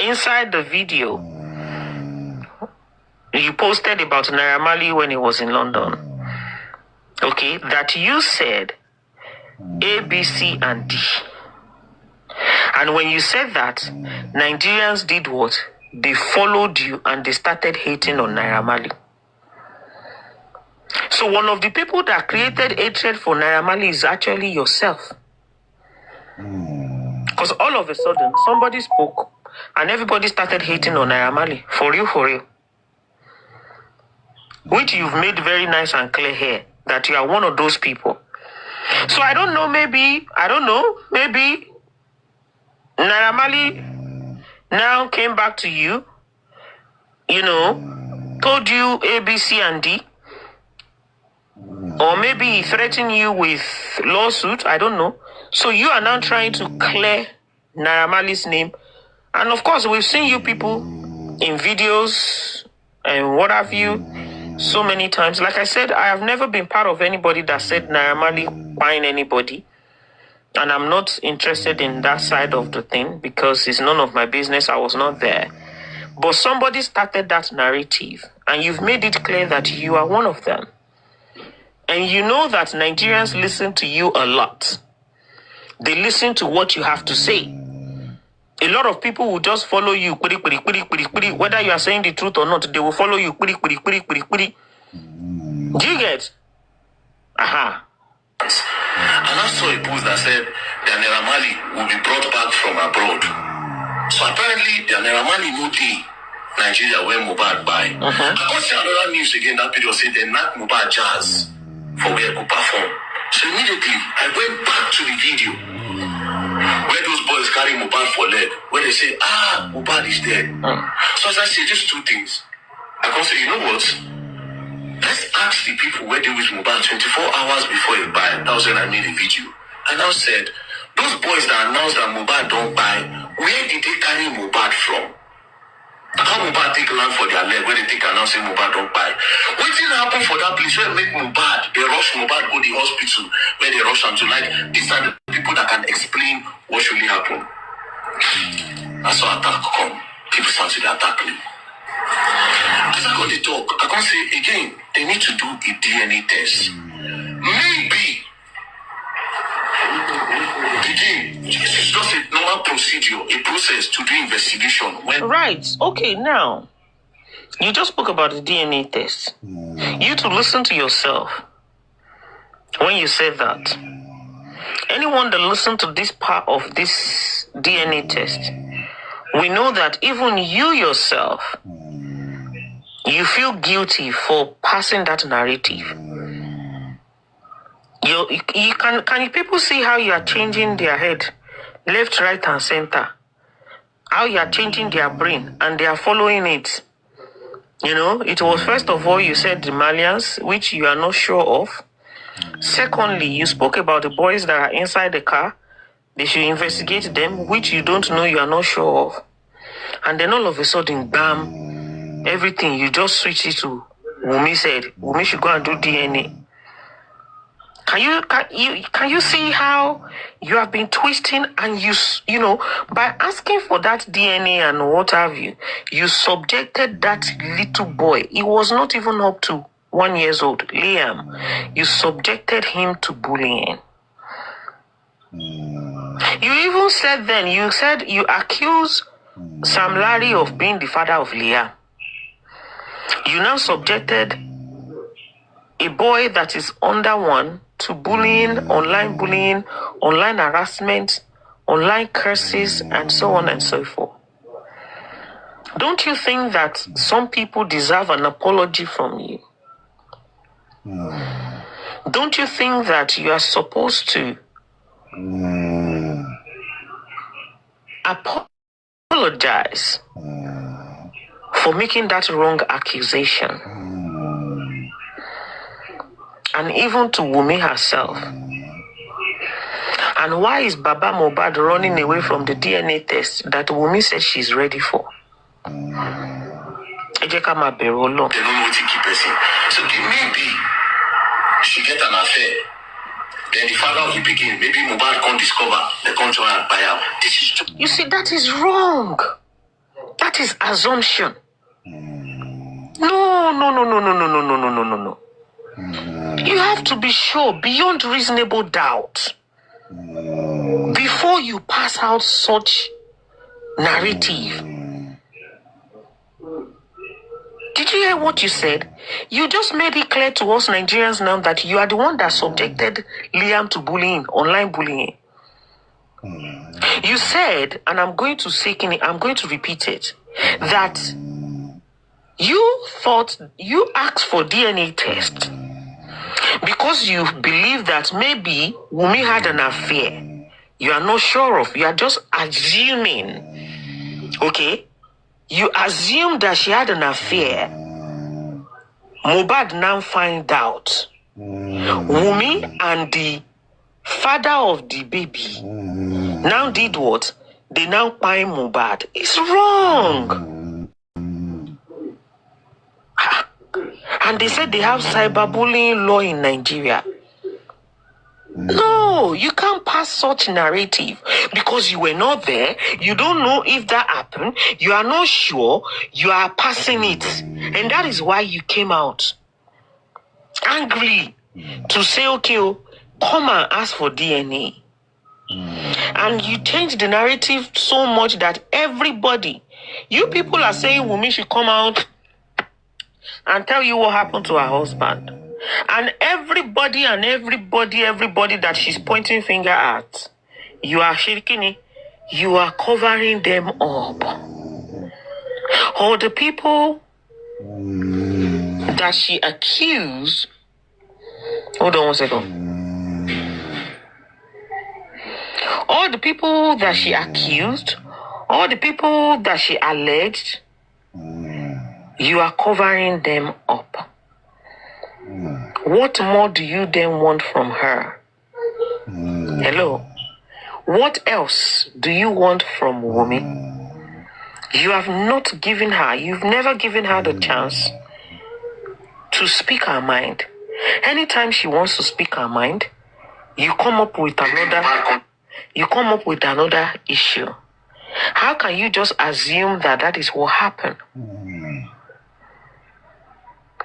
inside the video, you posted about Naira Marley when he was in London. Okay, that you said A, B, C, and D. And when you said that, Nigerians did what? They followed you and they started hating on Naira Marley. So one of the people that created hatred for Naira Marley is actually yourself. Because all of a sudden, somebody spoke and everybody started hating on Naira Marley. For real, for real. Which you've made very nice and clear here, that you are one of those people. So I don't know, maybe Naira Marley now came back to you, told you A, B, C, and D. Or maybe he threatened you with lawsuit, I don't know. So you are now trying to clear Naira Marley's name. And of course, we've seen you people in videos and what have you so many times. Like I said, I have never been part of anybody that said Naira Marley buying anybody. And I'm not interested in that side of the thing because it's none of my business. I was not there. But somebody started that narrative and you've made it clear that you are one of them. And you know that Nigerians listen to you a lot. They listen to what you have to say. A lot of people will just follow you. Whether you are saying the truth or not, they will follow you. Do you get? Aha. And I saw a post that said that Naira Marley will be brought back from abroad. So apparently, the Naira Marley no day Nigeria where Mohbad buy. I got see another news again that video said they knock Mohbad jazz for where he could perform. So immediately, I went back to the video where those boys carry Mohbad for leg, where they say, Mohbad is dead. So as I see these two things, I can say, you know what? Let's ask the people where they with Mohbad 24 hours before he buy. That was when I made a video. And I said, those boys that announced that Mohbad don't buy, where did they carry Mohbad from? How Mohbad take land for their leg when they take announcing Mohbad don't buy? What did happen for that place where make Mohbad, they rush Mohbad go to the hospital, where they rush him to these are the people that can explain what really happened. That's how attack come. People start to attack me. As I got the talk, I can say again, they need to do a DNA test. Maybe again, it's just a normal procedure, a process to do investigation. Right. Okay, now you just spoke about the DNA test. You to listen to yourself when you said that. Anyone that listened to this part of this DNA test, we know that even you yourself, you feel guilty for passing that narrative. Can people see how you are changing their head, left, right, and center? How you are changing their brain, and they are following it. It was first of all you said the Malians, which you are not sure of. Secondly, you spoke about the boys that are inside the car. They should investigate them, which you don't know, you are not sure of. And then all of a sudden, bam, everything, you just switch it to Wumi said. Wumi should go and do DNA. Can you see how you have been twisting and by asking for that DNA and what have you, you subjected that little boy. He was not even up to 1 year old, Liam. You subjected him to bullying. You even said then, you accused Sam Larry of being the father of Liam. You now subjected a boy that is under one to bullying, online harassment, online curses, and so on and so forth. Don't you think that some people deserve an apology from you? Don't you think that you are supposed to apologize for making that wrong accusation? And even to Wumi herself. And why is Baba Mohbad running away from the DNA test that Wumi said she's ready for? They don't know what to keep person. So maybe she get an affair. Then the father of the beginning, maybe Mohbad can't discover, they can't try and buy out. You see, that is wrong. is assumption. No. You have to be sure beyond reasonable doubt before you pass out such narrative. Did you hear what you said? You just made it clear to us Nigerians now that you are the one that subjected Liam to bullying, online bullying. You said, and I'm going to repeat it, that you thought you asked for DNA test because you believe that maybe Wunmi had an affair. You are not sure of. You are just assuming. Okay? You assume that she had an affair. Mohbad now find out. Wunmi and the father of the baby now did what? They now find Mohbad. It's wrong. And they said they have cyberbullying law in Nigeria. No, you can't pass such narrative because you were not there. You don't know if that happened. You are not sure. You are passing it. And that is why you came out angrily to say, okay, come and ask for DNA. And you changed the narrative so much that everybody, you people are saying Wunmi should come out and tell you what happened to her husband. And everybody that she's pointing finger at, you are shaking it, you are covering them up. All the people that she accused, hold on one second. All the people that she accused, all the people that she alleged, you are covering them up. What more do you then want from her? Hello? What else do you want from Wunmi? You have not given her, you've never given her the chance to speak her mind. Anytime she wants to speak her mind, you come up with another issue. How can you just assume that that is what happened?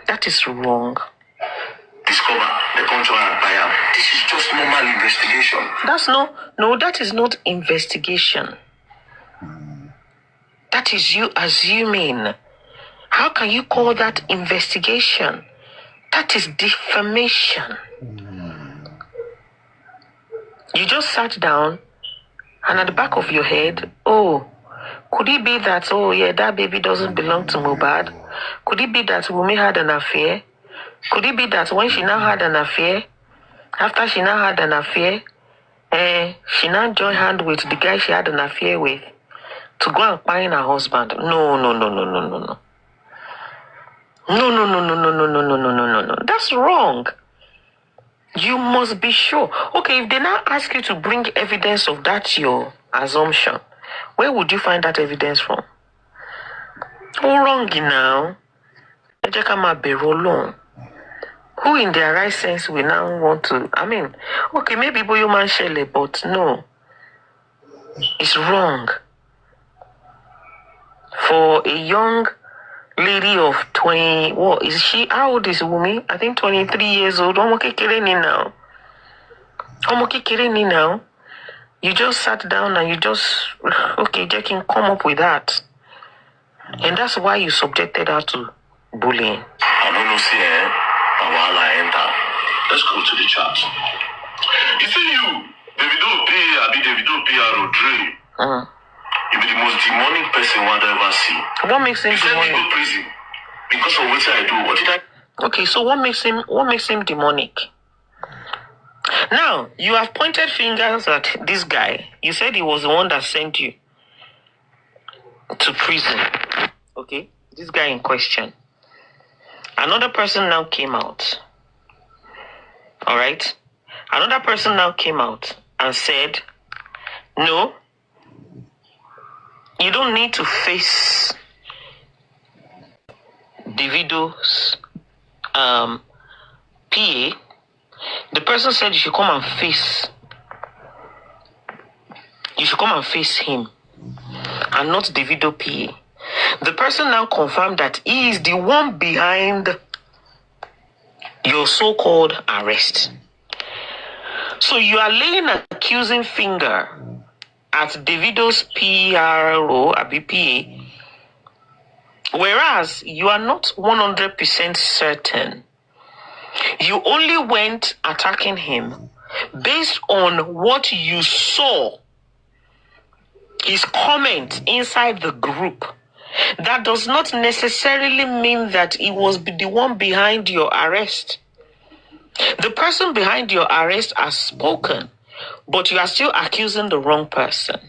That is wrong. Discover the control and buyer. This is just normal investigation. That is not investigation. That is you assuming. How can you call that investigation? That is defamation. You just sat down and at the back of your head, could it be that, that baby doesn't belong to Mohbad? Could it be that Wunmi had an affair? Could it be that when she now had an affair, after she now had an affair, she now joined hand with the guy she had an affair with to go and find her husband? No. No. That's wrong. You must be sure. Okay, if they now ask you to bring evidence of that, your assumption, where would you find that evidence from? How wrong now? Who in their right sense will now want to, okay, maybe Boyoman Shele, but no. It's wrong. For a young lady of 20, what is she? How old is Wunmi? I think 23 years old. Now. You just sat down and you just, okay, Jack can come up with that. And that's why you subjected her to bullying. I don't know, see, while I enter, let's go to the chat. You see, Davido Rodri. You be the most demonic person one ever see. What makes him demonic? Go prison because of what I do. What did I? Okay, so what makes him demonic? Now, you have pointed fingers at this guy. You said he was the one that sent you to prison. Okay, this guy in question. Another person now came out. All right? Another person now came out and said, no, you don't need to face Davido's PA. The person said you should come and face him and not Davido PA. The person now confirmed that he is the one behind your so-called arrest. So you are laying an accusing finger at Davido's PRO, BPA, whereas you are not 100% certain. You only went attacking him based on what you saw, his comment inside the group. That does not necessarily mean that he was the one behind your arrest. The person behind your arrest has spoken, but you are still accusing the wrong person.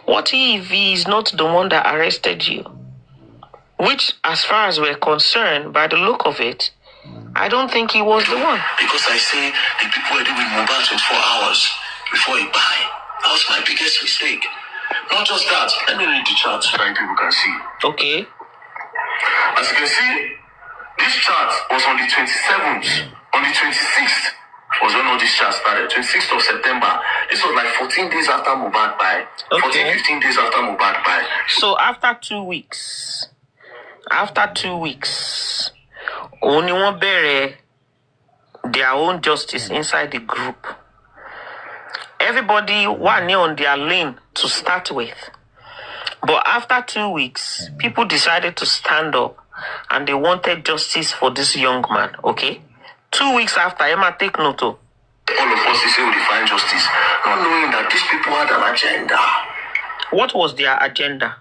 What if he is not the one that arrested you? Which, as far as we're concerned, by the look of it, I don't think he was the one. Because I say the people were doing Mohbad 24 hours before he died. That was my biggest mistake. Not just that. Let me read the chart so that people can see. Okay. As you can see, this chart was on the 27th. On the 26th was when all this chart started. 26th of September. This was like 14 days after Mohbad died. Okay. 14, 15 days after Mohbad died. So after 2 weeks, only one bear their own justice inside the group. Everybody one on their lane to start with. But after 2 weeks, people decided to stand up and they wanted justice for this young man, okay? 2 weeks after, Emma, take note. All of us, they say we find justice, not knowing that these people had an agenda. What was their agenda?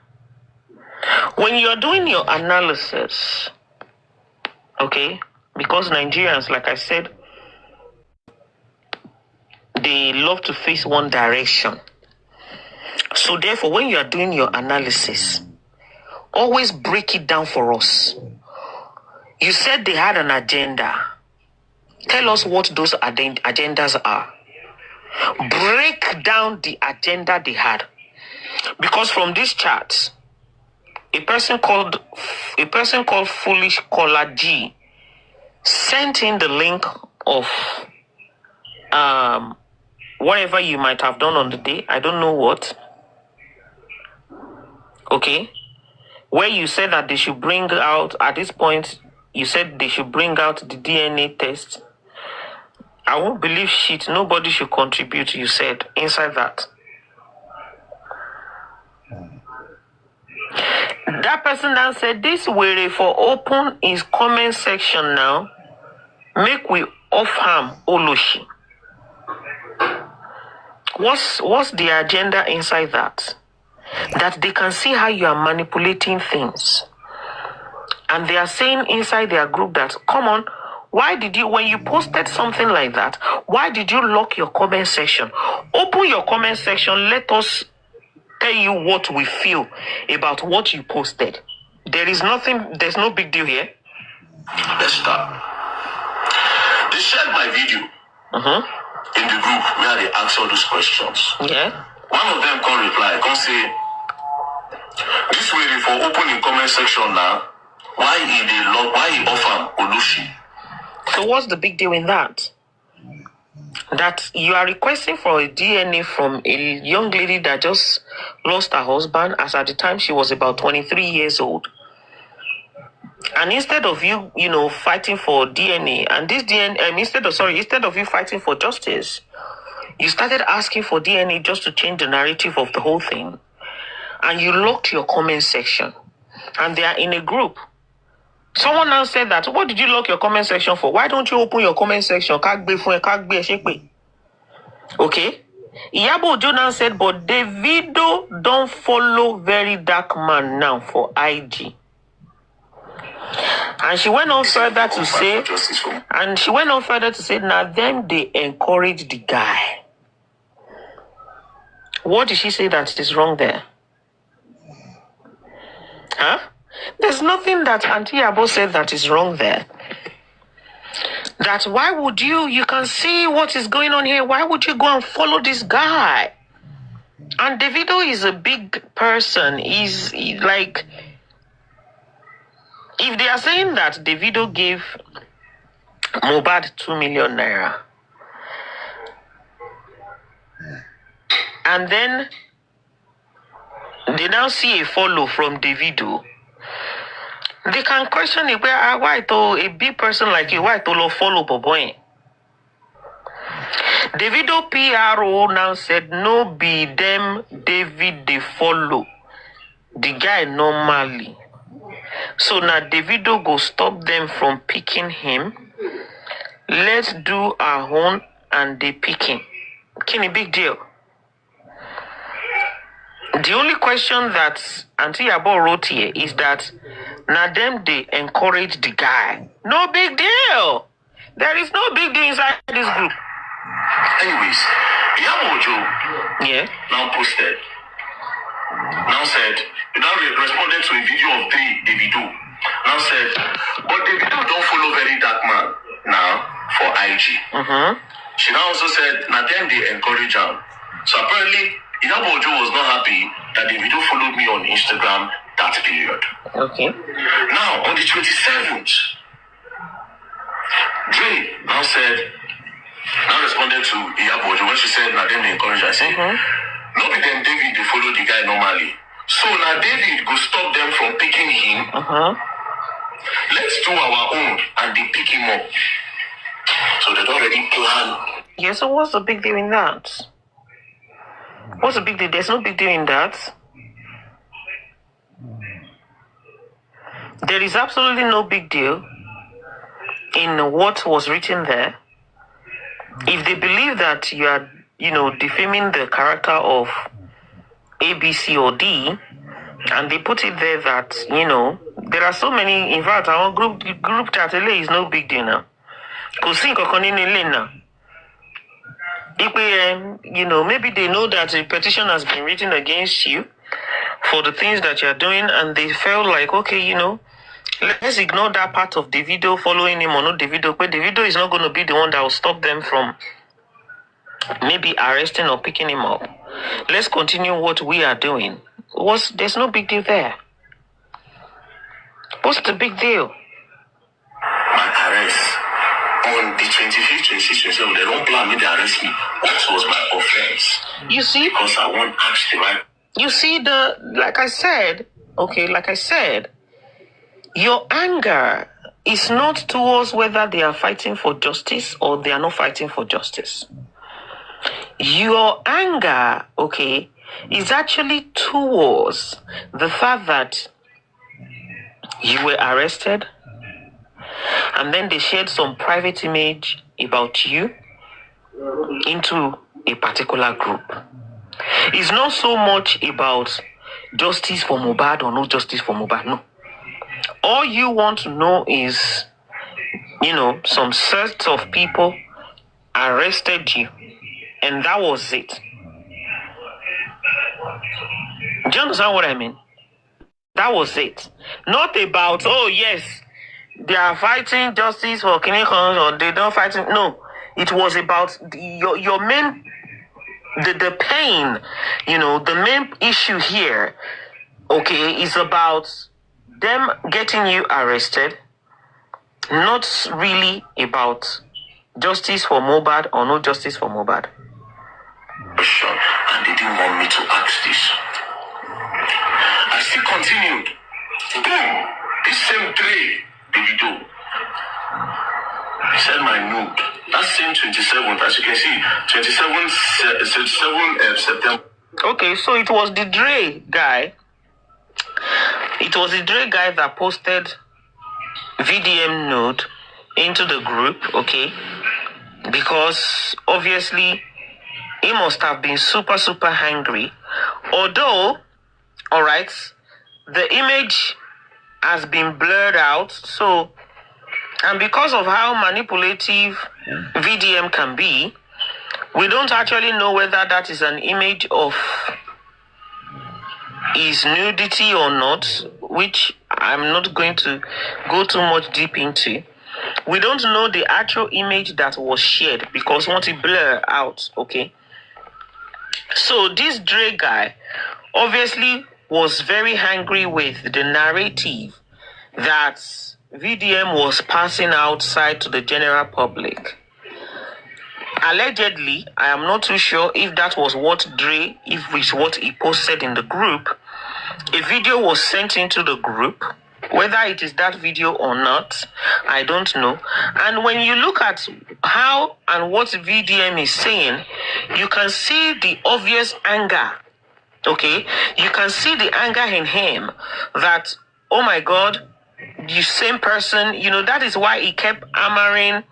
When you're doing your analysis, okay, because Nigerians, like I said, they love to face one direction. So therefore, when you are doing your analysis, always break it down for us. You said they had an agenda. Tell us what those agendas are. Break down the agenda they had. Because from these charts, a person called Foolish Caller G sent in the link of whatever you might have done on the day. I don't know what. Okay. Where you said that they should bring out, at this point, you said they should bring out the DNA test. I won't believe shit. Nobody should contribute, you said, inside that. That person then said, this way for open his comment section now. Make we off harm Oloshi. What's the agenda inside that? That they can see how you are manipulating things. And they are saying inside their group that, come on, why did you, when you posted something like that, why did you lock your comment section? Open your comment section, let us tell you what we feel about what you posted. There's no big deal here. Let's start. They shared my video in the group where they asked all those questions. Yeah. One of them can reply, can say, this way for opening comment section now, why he offer Olushi? So what's the big deal in that? That you are requesting for a DNA from a young lady that just lost her husband, as at the time she was about 23 years old. And instead of you, fighting for DNA, and this DNA, instead of you fighting for justice, you started asking for DNA just to change the narrative of the whole thing. And you locked your comment section. And they are in a group. Someone now said that, what did you lock your comment section for? Why don't you open your comment section? Okay. Iyabo Jonas said, but Davido don't follow very dark man now for IG. And she went on further to say, now them they encourage the guy. What did she say that is wrong there? Huh? There's nothing that Auntie Iyabo said that is wrong there. That why would you can see what is going on here. Why would you go and follow this guy? And Davido is a big person. He's like, if they are saying that Davido gave Mohbad 2 million naira, and then they now see a follow from Davido, they can question it. Why to a big person like you? Why to follow Boboy? Davido PRO now said no be them David they follow the guy normally. So now Davido go stop them from picking him. Let's do our own and they pick him. Kenny, big deal. The only question that Auntie Iyabo wrote here is that now them they encourage the guy. No big deal. There is no big deal inside this group. Anyways, Iyabo now posted. Now said, responded to a video of Davido. Now said, but Davido don't follow very dark man now for IG. She now also said, now then they encourage him. So apparently, Iyabo was not happy that Davido followed me on Instagram that period. Okay. Now, on the 27th, Dre now responded to Iyabo when she said, now then they encourage her. I said, no be them David they follow the guy normally. So now David go stop them from picking him. Let's do our own and they pick him up. So they already plan. Yeah, so what's the big deal in that? What's the big deal? There's no big deal in that. There is absolutely no big deal in what was written there. If they believe that you are, defaming the character of A, B, C, or D, and they put it there that, there are so many, in fact, our group chat is no big deal now. Maybe they know that a petition has been written against you for the things that you're doing, and they felt like, okay, let's ignore that part of Davido following him or not Davido, but Davido is not going to be the one that will stop them from maybe arresting or picking him up. Let's continue what we are doing. There's no big deal there. What's the big deal? My arrest. On the 25th, 26th, 27th, they don't plan me to arrest me. That was my offense. You see? Because I won't ask the right. You see, like I said, your anger is not towards whether they are fighting for justice or they are not fighting for justice. Your anger, is actually towards the fact that you were arrested and then they shared some private image about you into a particular group. It's not so much about justice for Mohbad or no justice for Mohbad, no. All you want to know is, some sets of people arrested you, and that was it. Do you understand what I mean? That was it. Not about, oh yes, they are fighting justice for Kinikon or they don't fight it. No, it was about your main, the pain, the main issue here, is about them getting you arrested, not really about justice for Mohbad or no justice for Mohbad. And they didn't want me to ask this. I still continued. Boom! This same day, Davido. I sent my nude. That same 27th, as you can see, 27 September. Okay, so it was the Dre guy. It was the Dre guy that posted VDM nude into the group, because obviously he must have been super, super angry. Although, the image has been blurred out. So, and because of how manipulative VDM can be, we don't actually know whether that is an image of his nudity or not, which I'm not going to go too much deep into. We don't know the actual image that was shared because once it blur out, So this Dre guy obviously was very angry with the narrative that VDM was passing outside to the general public. Allegedly, I am not too sure if that was what if it's what he posted in the group, a video was sent into the group. Whether it is that video or not, I don't know. And when you look at how and what VDM is saying, you can see the obvious anger. Okay? You can see the anger in him that, oh my God, the same person, that is why he kept hammering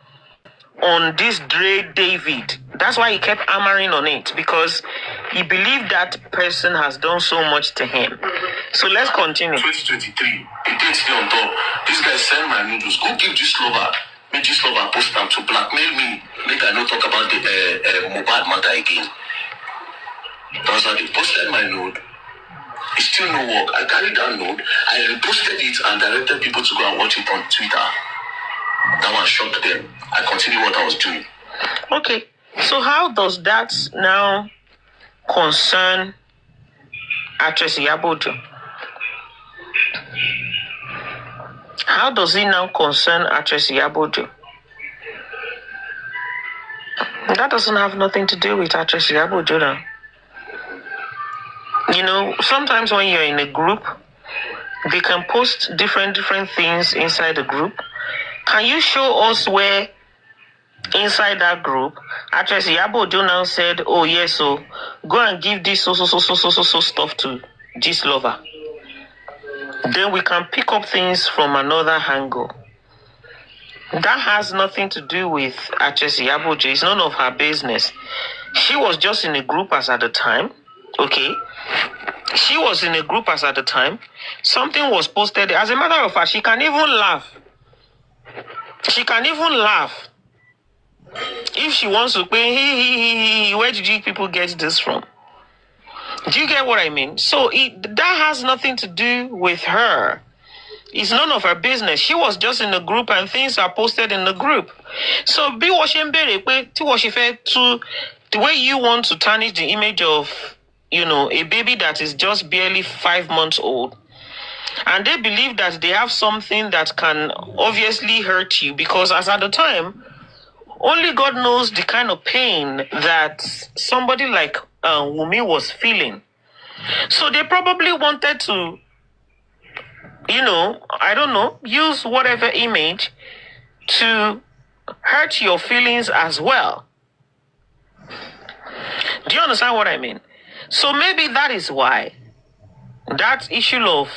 on this Dre David. That's why he kept hammering on it, because he believed that person has done so much to him. So let's continue. 2023, the date still on top. This guy send my noodles. Go give this lover. Make this lover post them to blackmail me. Make I not talk about the Mohbad matter again. That's how they posted my note. It's still no work. I carried that note. I reposted it and directed people to go and watch it on Twitter. That one shocked them. I continued what I was doing. Okay. So how does that now concern actress Iyabo? How does it now concern actress Iyabo? That doesn't have nothing to do with actress Iyabo now. Sometimes when you're in a group, they can post different things inside the group. Can you show us where inside that group, actress Iyabo now said, oh yes, so go and give this so stuff to this lover? Then we can pick up things from another angle. That has nothing to do with actress Iyabo. It's none of her business. She was just in a group as at the time. Okay? She was in a group as at the time. Something was posted. As a matter of fact, she can even laugh. She can even laugh. If she wants to pay, where did you people get this from? Do you get what I mean? So that has nothing to do with her. It's none of her business. She was just in the group and things are posted in the group. So be watching to the way you want to tarnish the image of, a baby that is just barely 5 months old. And they believe that they have something that can obviously hurt you, because as at the time, only God knows the kind of pain that somebody like Wumi was feeling. So they probably wanted to, I don't know, use whatever image to hurt your feelings as well. Do you understand what I mean? So maybe that is why that issue of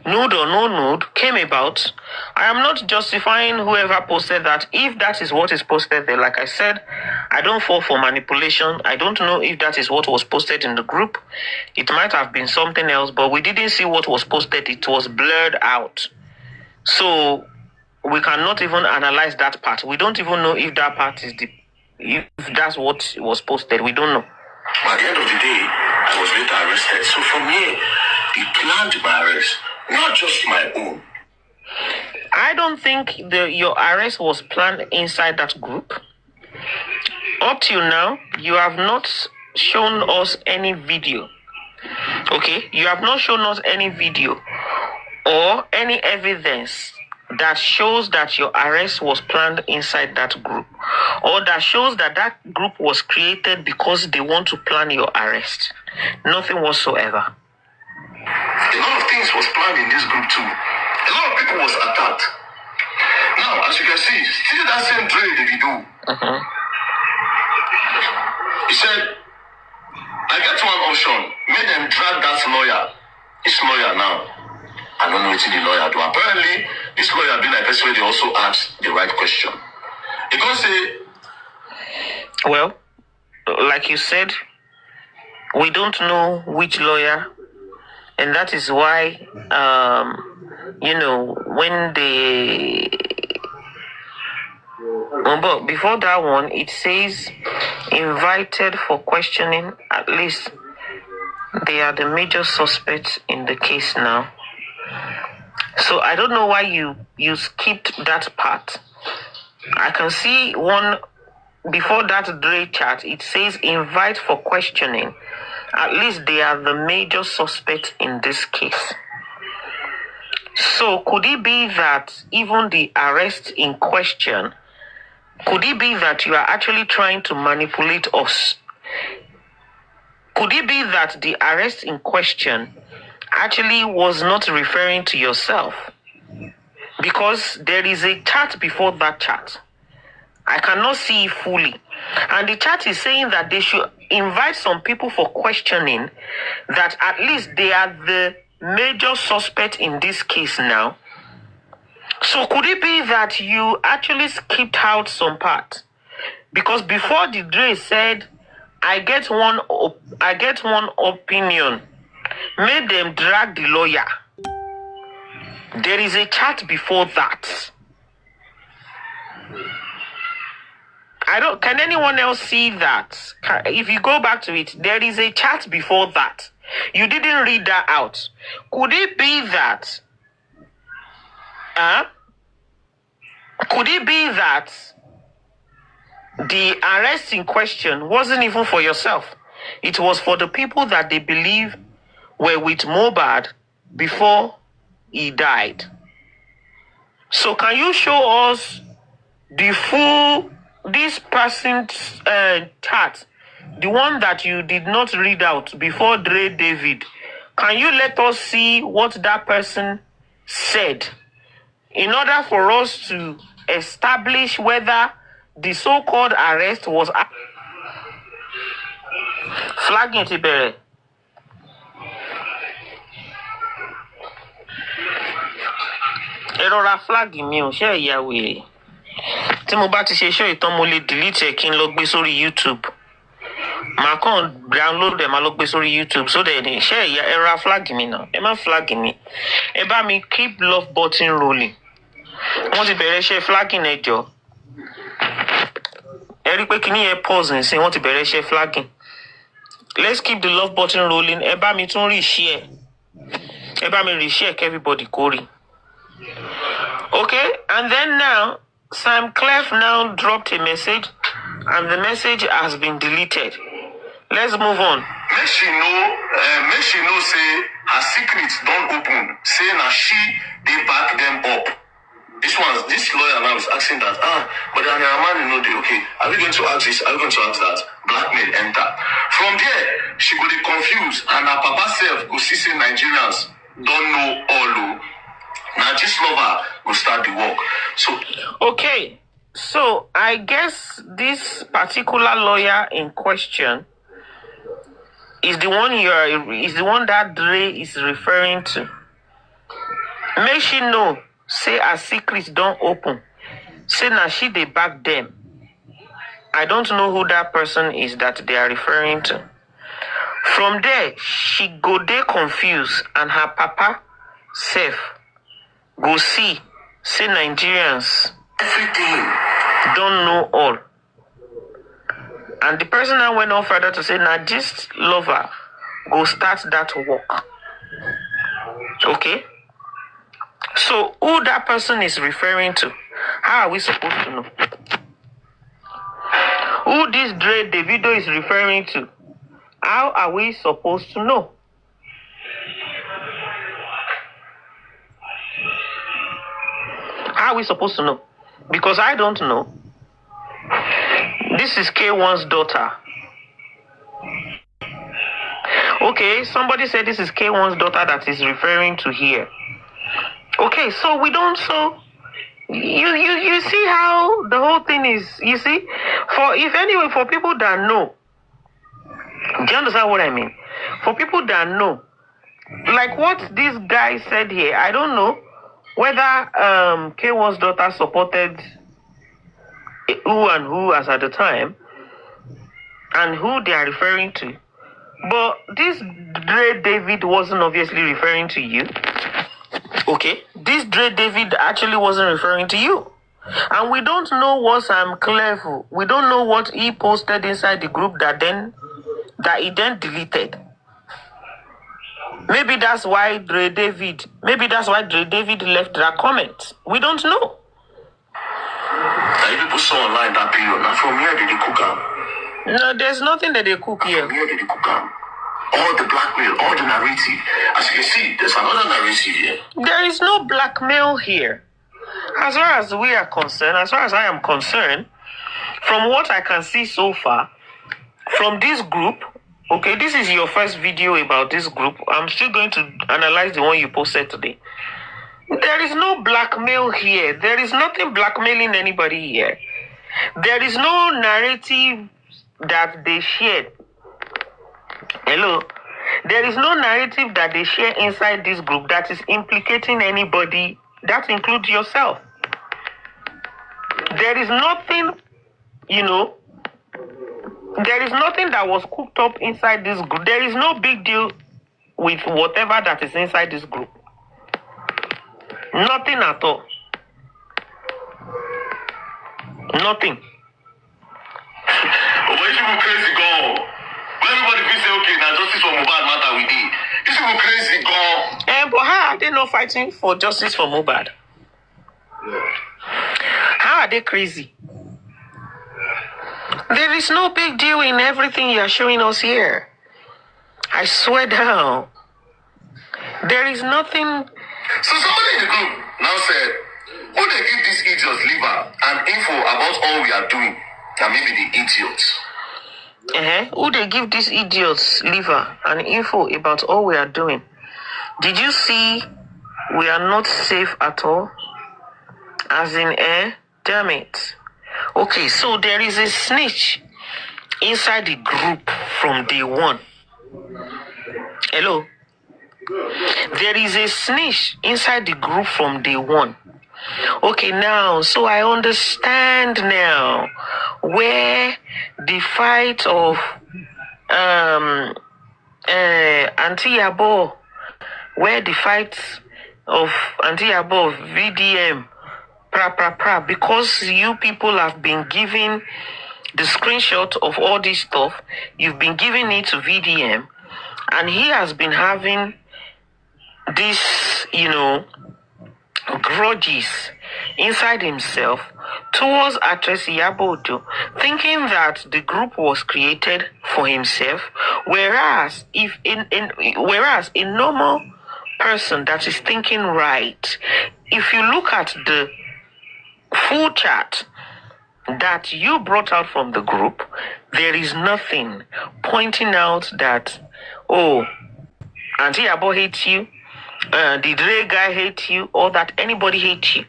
nude or no nude came about. I am not justifying whoever posted that. If that is what is posted there, like I said, I don't fall for manipulation. I don't know if that is what was posted in the group. It might have been something else, but we didn't see what was posted. It was blurred out. So we cannot even analyze that part. We don't even know if that part is if that's what was posted. We don't know. At the end of the day, I was later arrested. So from here, he planned my arrest, not just my own. I don't think your arrest was planned inside that group. Up till now, you have not shown us any video. Okay? You have not shown us any video or any evidence that shows that your arrest was planned inside that group, or that shows that that group was created because they want to plan your arrest. Nothing whatsoever. A lot of things was planned in this group too. A lot of people was attacked. Now, as you can see, still that same Dre that he do. He said, I get one option. Make them drag that lawyer. This lawyer now. I don't know what the lawyer do. Apparently, this lawyer be like person where they also ask the right question. He gonna say, well, like you said, we don't know which lawyer, and that is why, when they... But before that one, it says invited for questioning. At least they are the major suspects in the case now. So I don't know why you skipped that part. I can see one before that Dre chat. It says invite for questioning. At least they are the major suspects in this case. So could it be that even the arrest in question, could it be that you are actually trying to manipulate us? Could it be that the arrest in question actually was not referring to yourself. Because there is a chat before that chat. I cannot see it fully. And the chat is saying that they should invite some people for questioning, that at least they are the major suspect in this case now. So could it be that you actually skipped out some part? Because before the Dre said, I get one opinion, made them drag the lawyer. There is a chat before that. Can anyone else see that? If you go back to it, there is a chat before that. You didn't read that out. Could it be that? Could it be that the arrest in question wasn't even for yourself? It was for the people that they believe were with Mohbad before he died. So can you show us the full, this person's chat, the one that you did not read out before Dre David? Can you let us see what that person said in order for us to establish whether the so-called arrest was flagging Tibere? Erora flag mi o ṣe ìyá wèrè. Tí mo bá ti ṣe show ìtàn mo lè delete ẹ̀ kí n lọ gbé sórí YouTube. Màá kàn download ẹ̀ máa lọ gbé sórí YouTube so that ṣe ìyá erora flag mi náà. Ẹ má flag mi. Ẹ bá mi keep love button rolling. Wọ́n ti bẹ̀rẹ̀ iṣẹ́ flagging ẹ jọ̀ọ́. Ẹ rí pé kíní yẹn pause nsìn wọ́n ti bẹ̀rẹ̀ iṣẹ́ flagging. Let's keep the love button rolling. Ẹ bá mi tún reshare. Ẹ bá mi reshare kí everybody kó rí. Okay, and then now, Sam Clef now dropped a message, and the message has been deleted. Let's move on. Make she know, say her secrets don't open. Say now they back them up. This lawyer now is asking that, but the man know they okay. Are we going to ask this? Are we going to ask that? Blackmail enter. From there, she will be confused, and her papa self will see say Nigerians don't know all. Now this lover will start the work. So okay, so I guess this particular lawyer in question is the one that Dre is referring to. Make she know, say her secrets don't open. Say now she they back them. I don't know who that person is that they are referring to. From there, she go there confused, and her papa safe go say Nigerians everything don't know all. And the person now went on further to say, now this lover go start that work. Okay? So who that person is referring to? How are we supposed to know? Who this Dre Davido is referring to? How are we supposed to know? How are we supposed to know? Because I don't know. This is K1's daughter. Okay, somebody said this is K1's daughter that is referring to here. Okay, so we don't, so you see how the whole thing is, you see? For people that know, do you understand what I mean? For people that know, like what this guy said here, I don't know whether K1's daughter supported who and who as at the time, and who they are referring to. But this Dre David wasn't obviously referring to you. Okay? This Dre David actually wasn't referring to you. And we don't know what Sam Clever, we don't know what he posted inside the group that he then deleted. Maybe that's why Dre David left that comment. We don't know. People saw online that period. Now from here did they cook out? No, there's nothing that they cook here. From here did they cook out? All the blackmail, all the narrative. As you can see, there's another narrative here. There is no blackmail here. As far as we are concerned, as far as I am concerned, from what I can see so far, from this group, Okay, this is your first video about this group. I'm still going to analyze the one you posted today. There is no blackmail here. There is nothing blackmailing anybody here. There is no narrative that they shared. Hello? There is no narrative that they share inside this group that is implicating anybody. That includes yourself. There is nothing, there is nothing that was cooked up inside this group. There is no big deal with whatever that is inside this group. Nothing at all. Nothing. But when people crazy go, when everybody will say, okay, now justice for Mohbad matter we did. These people crazy go. But how are they not fighting for justice for Mohbad? Yeah. How are they crazy? There is no big deal in everything you are showing us here. I swear down. There is nothing. So somebody in the group now said, who they give these idiots liver and info about all we are doing? And maybe the idiots. Who they give these idiots liver and info about all we are doing? Did you see we are not safe at all? As in, damn it. Okay, so there is a snitch inside the group from day one. Hello? There is a snitch inside the group from day one. Okay, now, so I understand now where the fight of Auntie Iyabo, where the fight of Auntie Iyabo, VDM, because you people have been giving the screenshot of all this stuff, you've been giving it to VDM, and he has been having this, grudges inside himself towards actress Iyabo, thinking that the group was created for himself, whereas whereas a normal person that is thinking right, if you look at the full chat that you brought out from the group, there is nothing pointing out that, oh, Auntie Iyabo hates you, the Dre guy hates you, or that anybody hates you.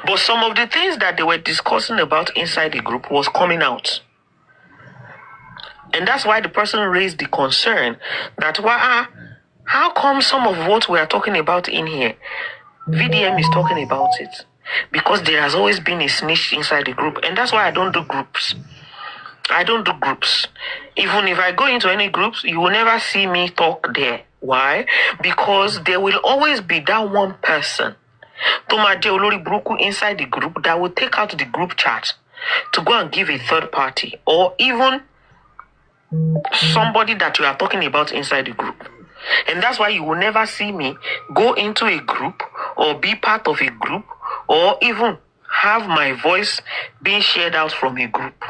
But some of the things that they were discussing about inside the group was coming out. And that's why the person raised the concern that, how come some of what we are talking about in here, VDM is talking about it? Because there has always been a snitch inside the group. And that's why I don't do groups. I don't do groups. Even if I go into any groups, you will never see me talk there. Why? Because there will always be that one person, Tomaje Olori Bruku, inside the group that will take out the group chat to go and give a third party, or even somebody that you are talking about inside the group. And that's why you will never see me go into a group or be part of a group or even have my voice being shared out from a group.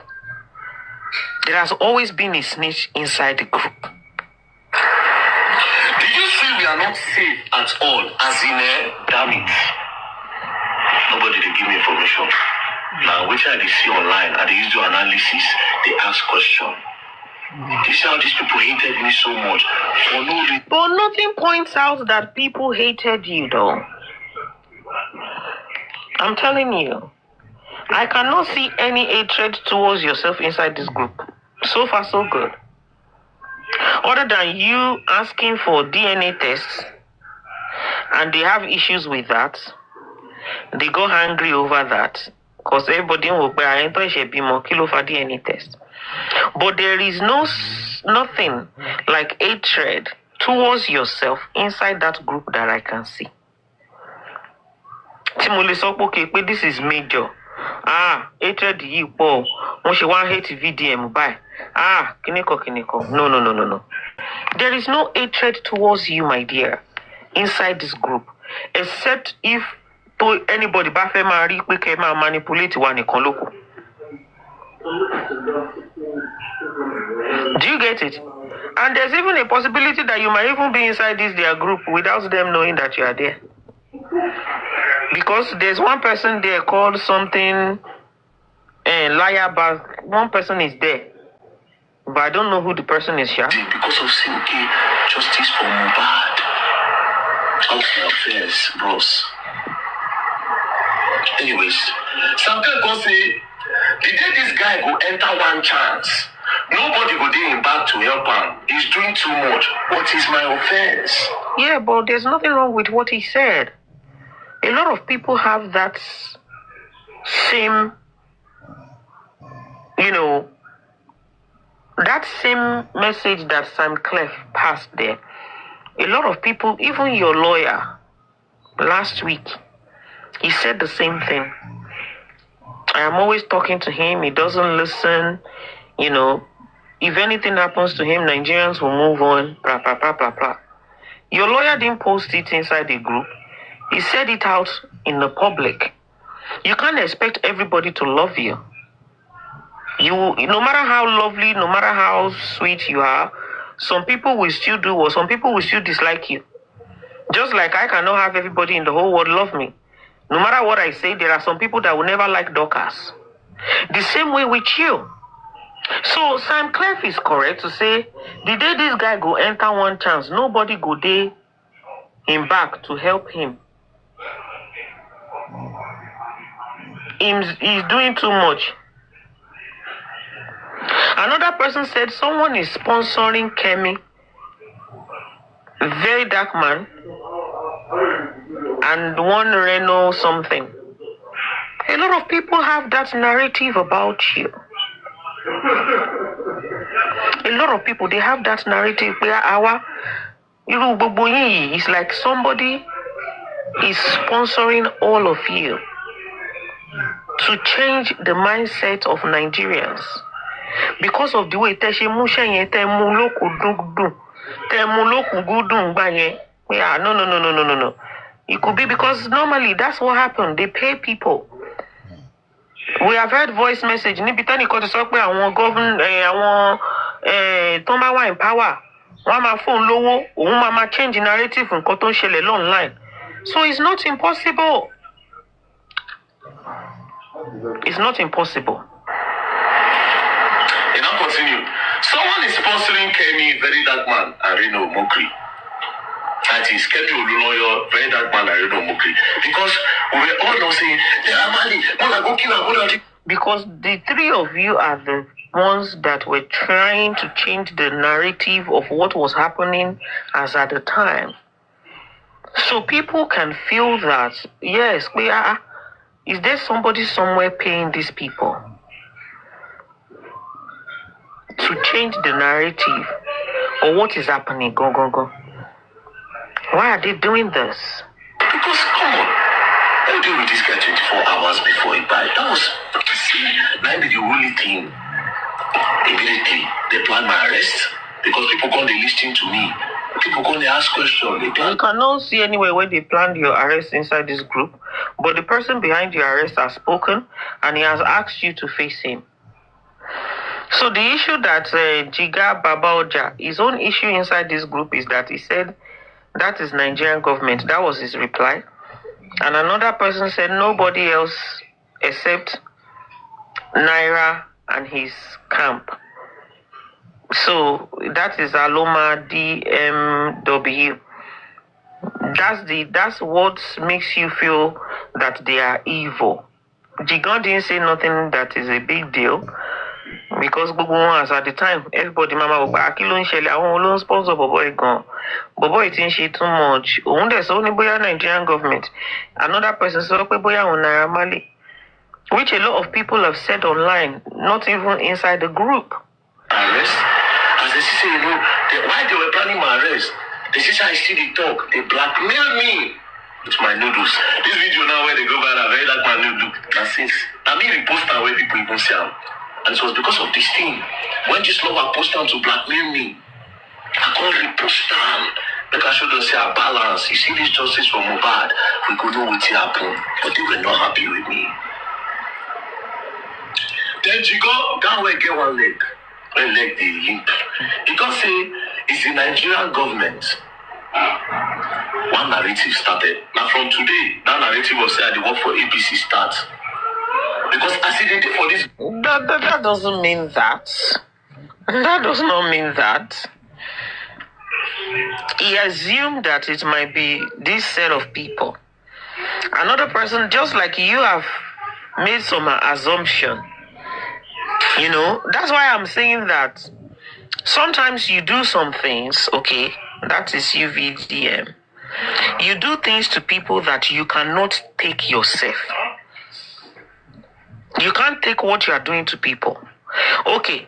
There has always been a snitch inside the group. Did you say we are not safe at all? As in, damn it. Nobody did give me information. Now, which I see online, and they use your analysis, they ask question. This is how these people hated me so much for no reason. But nothing points out that people hated you, though. I'm telling you, I cannot see any hatred towards yourself inside this group. So far, so good. Other than you asking for DNA tests, and they have issues with that, they go angry over that, because everybody will be kilo for DNA test. But there is nothing like hatred towards yourself inside that group that I can see. Timole, this is major. Hatred you, Paul. When she want hate VDM, bye. Kineko. No. There is no hatred towards you, my dear, inside this group, except if anybody manipulate one local. Do you get it? And there's even a possibility that you might even be inside their group without them knowing that you are there. Because there's one person there called something liar, but one person is there. But I don't know who the person is, yeah? Because of saying, justice for Mohbad. Out my affairs, bros. Anyways, some people say, the day this guy go enter one chance, nobody go dey him back to help him. He's doing too much. What is my offense? Yeah, but there's nothing wrong with what he said. A lot of people have that same, that same message that Sam Clef passed there. A lot of people, even your lawyer, last week, he said the same thing. I am always talking to him. He doesn't listen. If anything happens to him, Nigerians will move on. Blah, blah, blah, blah, blah. Your lawyer didn't post it inside the group. He said it out in the public. You can't expect everybody to love you. No matter how lovely, no matter how sweet you are, some people will still do or some people will still dislike you. Just like I cannot have everybody in the whole world love me. No matter what I say, there are some people that will never like Dorcas. The same way with you. So Sam Clef is correct to say, the day this guy go enter one chance, nobody go day him back to help him. He's doing too much. Another person said someone is sponsoring Kemi, very dark man, and one Reno something. A lot of people have that narrative about you. A lot of people, they have that narrative where it's like somebody is sponsoring all of you to change the mindset of Nigerians. Because of the way no. It could be because normally that's what happened. They pay people. We have heard voice message. Nibitani ko to sọ pé àwọn government àwọn tó bá wà in power. Wọ́n máa phone lówó, òun máa change narrative nǹkan tó ń ṣẹlẹ̀ online. So it's not impossible. It's not impossible. And I'll continue. Someone is sponsoring Kemi, very dark man, and Reno Mokri. That is Kemi Oluloyo, very dark man, and Reno Mokri. Because we were all now saying, because the three of you are the ones that were trying to change the narrative of what was happening as at the time. So people can feel that, yes, is there somebody somewhere paying these people to change the narrative? Or what is happening? Go. Why are they doing this? Because, come on, I deal with this guy 24 hours before he died. That was the only thing. Immediately, they planned my arrest because people come, they listen to me. People come, they ask questions. You cannot see anywhere where they planned your arrest inside this group, but the person behind your arrest has spoken and he has asked you to face him. So the issue that Jiga Babaoja, his own issue inside this group is that he said that is Nigerian government. That was his reply. And another person said nobody else except Naira and his camp. So that is Aloma DMW. That's what makes you feel that they are evil. Jigan didn't say nothing that is a big deal. Because at the time, everybody mama was sponsor Boboy gone. Boboy didn't say too much. There's only Nigerian government. Another person said Naira Mali. Which a lot of people have said online, not even inside the group. Arrest? As they say, why they were planning my arrest? The sister I see the talk, they blackmail me with my noodles. This video now where they go viral, very like my noodle. That's it. I mean, repost where people even see them. And it was because of this thing. When this lover posted them to blackmail me, I can't repost them. Because I should say a balance. You see this justice from Mohbad, we could know what happened. But they were not happy with me. Then you go down where get one leg. One leg the limp. Because say it's the Nigerian government. One narrative started. Now from today, that narrative was said the work for APC starts. Because as it did for this that doesn't mean that. That does not mean that. He assumed that it might be this set of people. Another person, just like you have made some assumption. You know, that's why I'm saying that sometimes you do some things, okay, that is you VDM. You do things to people that you cannot take yourself. You can't take what you are doing to people. Okay,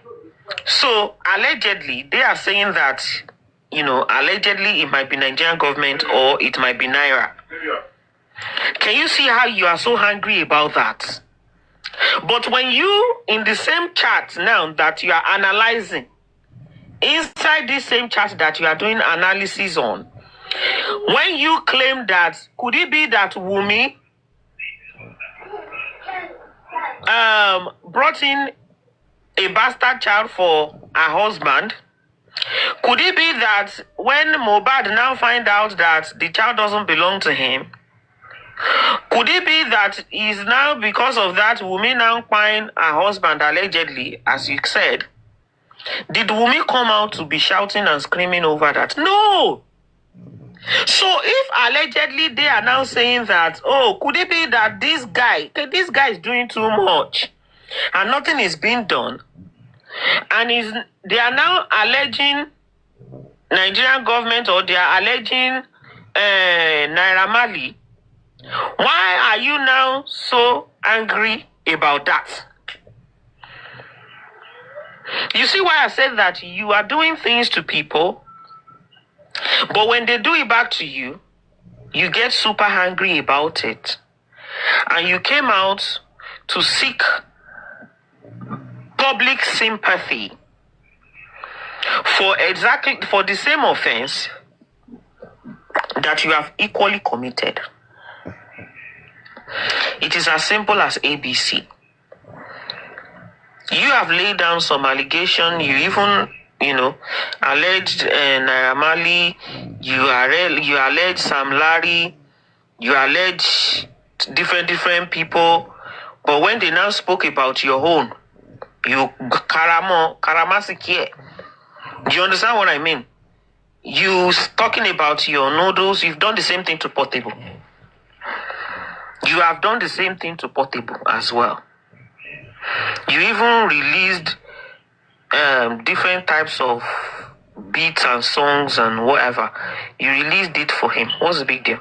so allegedly, they are saying that, you know, allegedly it might be Nigerian government or it might be Naira. Can you see how you are so angry about that? But when you, in the same chat now that you are analyzing, inside this same chat that you are doing analysis on, when you claim that, could it be that Wumi brought in a bastard child for her husband? Could it be that when Mohbad now find out that the child doesn't belong to him, could it be that is now because of that Wumi now find her husband allegedly, as you said? Did Wumi come out to be shouting and screaming over that? No! So if allegedly they are now saying that, oh, could it be that this guy is doing too much and nothing is being done, and they are now alleging Nigerian government, or they are alleging Naira Marley, why are you now so angry about that? You see why I said that you are doing things to people, but when they do it back to you, you get super angry about it. And you came out to seek public sympathy for the same offense that you have equally committed. It is as simple as ABC. You have laid down some allegation. You even, alleged Naira Marley. You allege Sam Larry. You allege different people. But when they now spoke about your own, you karamasikie. Do you understand what I mean? You talking about your noodles. You've done the same thing to Portable. You have done the same thing to Portable as well. You even released different types of beats and songs and whatever. You released it for him. What's the big deal?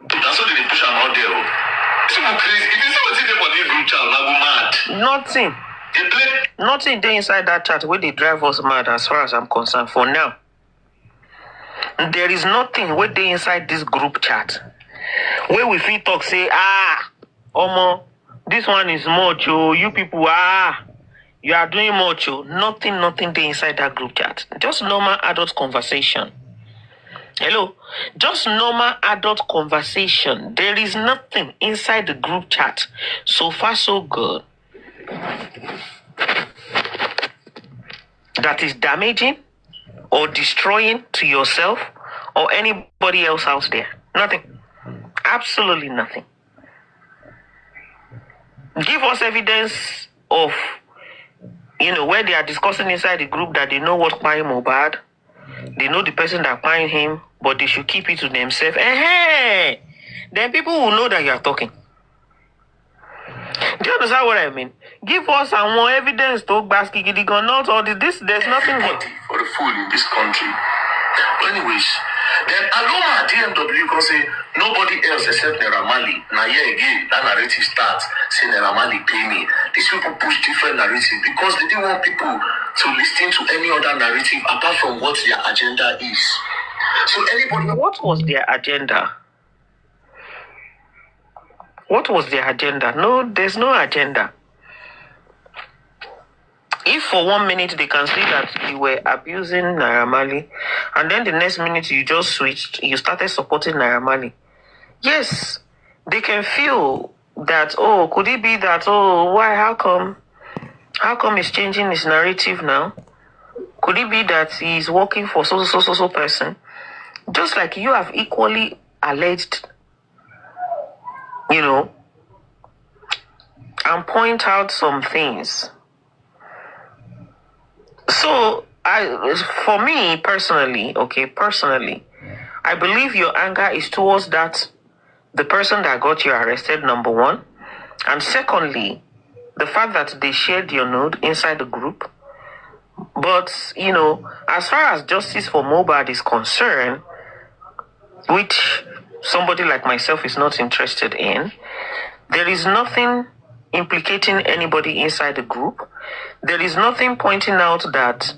That's what they push him out there. It's crazy. If you see what's in there for this group chat, I go mad. Nothing. Nothing there inside that chat where they drive us mad as far as I'm concerned for now. There is nothing where they inside this group chat where we feel talk say, Omo, this one is much, oh, you people, you are doing much, oh. Nothing there inside that group chat. Just normal adult conversation. Hello? Just normal adult conversation. There is nothing inside the group chat. So far, so good. That is damaging or destroying to yourself or anybody else out there. Nothing. Absolutely nothing. Give us evidence of, where they are discussing inside the group that they know what buying Mohbad. They know the person that buying him, but they should keep it to themselves. Then people will know that you are talking. Do you understand what I mean? Give us some more evidence to Baskigidi gun, not all this. There's nothing here. For the fool in this country. But anyways, then Aloma DMW can say nobody else except Naira Marley. Now here again, that narrative starts saying Naira Marley pay me. These people push different narratives because they didn't want people to listen to any other narrative apart from what their agenda is. So anybody. What was their agenda? What was their agenda? No, there's no agenda. If for 1 minute they can see that you were abusing Naira Marley, and then the next minute you just switched, you started supporting Naira Marley. Yes, they can feel that, could it be that, why, how come he's changing his narrative now? Could it be that he's working for so person? Just like you have equally alleged, and point out some things. So, for me personally, I believe your anger is towards the person that got you arrested, number one. And secondly, the fact that they shared your nude inside the group. But, as far as justice for Mohbad is concerned, which somebody like myself is not interested in, there is nothing implicating anybody inside the group. There is nothing pointing out that,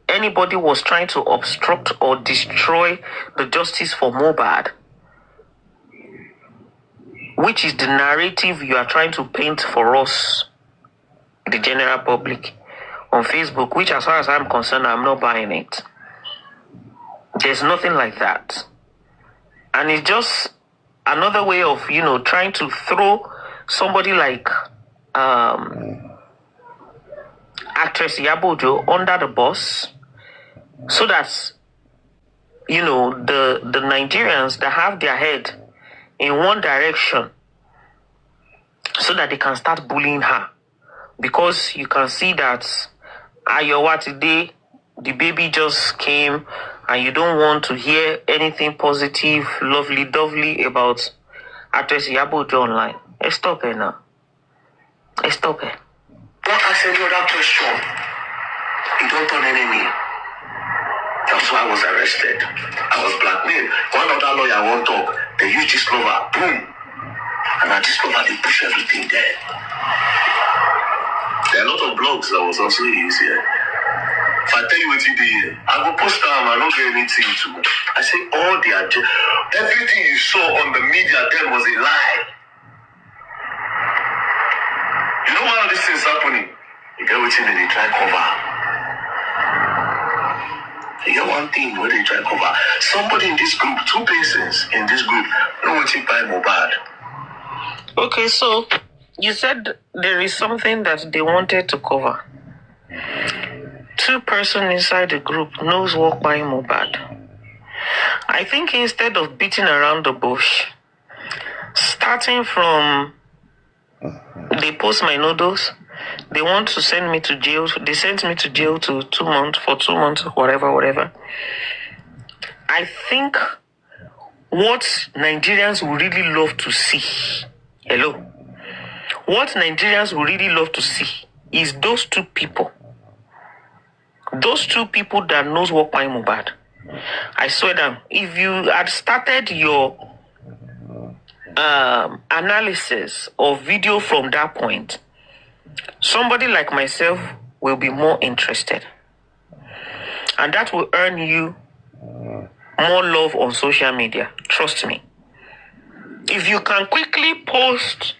anybody was trying to obstruct or destroy the justice for Mohbad, which is the narrative you are trying to paint for us, the general public, on Facebook, which as far as I'm concerned, I'm not buying it. There's nothing like that. And it's just another way of, trying to throw somebody like actress Iyabo under the bus, so that, the Nigerians that have their head in one direction, so that they can start bullying her. Because you can see that Ayowa today, the baby just came, and you don't want to hear anything positive, lovely about actress Iyabo online. Stop it now. Stop it. Don't ask any other question. You don't turn enemy. That's why I was arrested. I was blackmailed. One other lawyer won't talk. They use this lover. Boom. And at this lover, they push everything there. There are a lot of blogs that was also used here. If I tell you what you did here, I go post them, I don't get anything to. I say all the everything you saw on the media then was a lie. You know why all these things happening? You get what they try cover. You get one thing where they try cover. Somebody in this group, two persons in this group, know what you buy Mohbad. Okay, so you said there is something that they wanted to cover. Two persons inside the group knows what by Mohbad. I think instead of beating around the bush, starting from they post my noodles, they want to send me to jail. They sent me to jail to 2 months, for 2 months, whatever. I think what Nigerians would really love to see, what Nigerians would really love to see is those two people that knows what by Mohbad. I swear down, if you had started your analysis or video from that point, somebody like myself will be more interested. And that will earn you more love on social media. Trust me. If you can quickly post,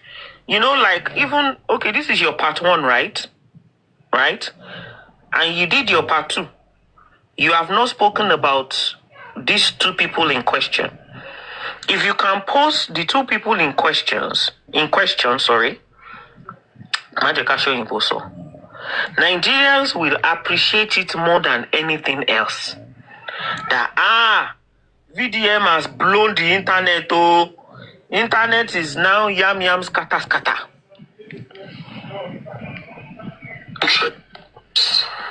this is your part 1, right? Right? And you did your part 2. You have not spoken about these two people in question. If you can post the two people in question, Nigerians will appreciate it more than anything else. That VDM has blown the internet. Oh, internet is now yam scatter.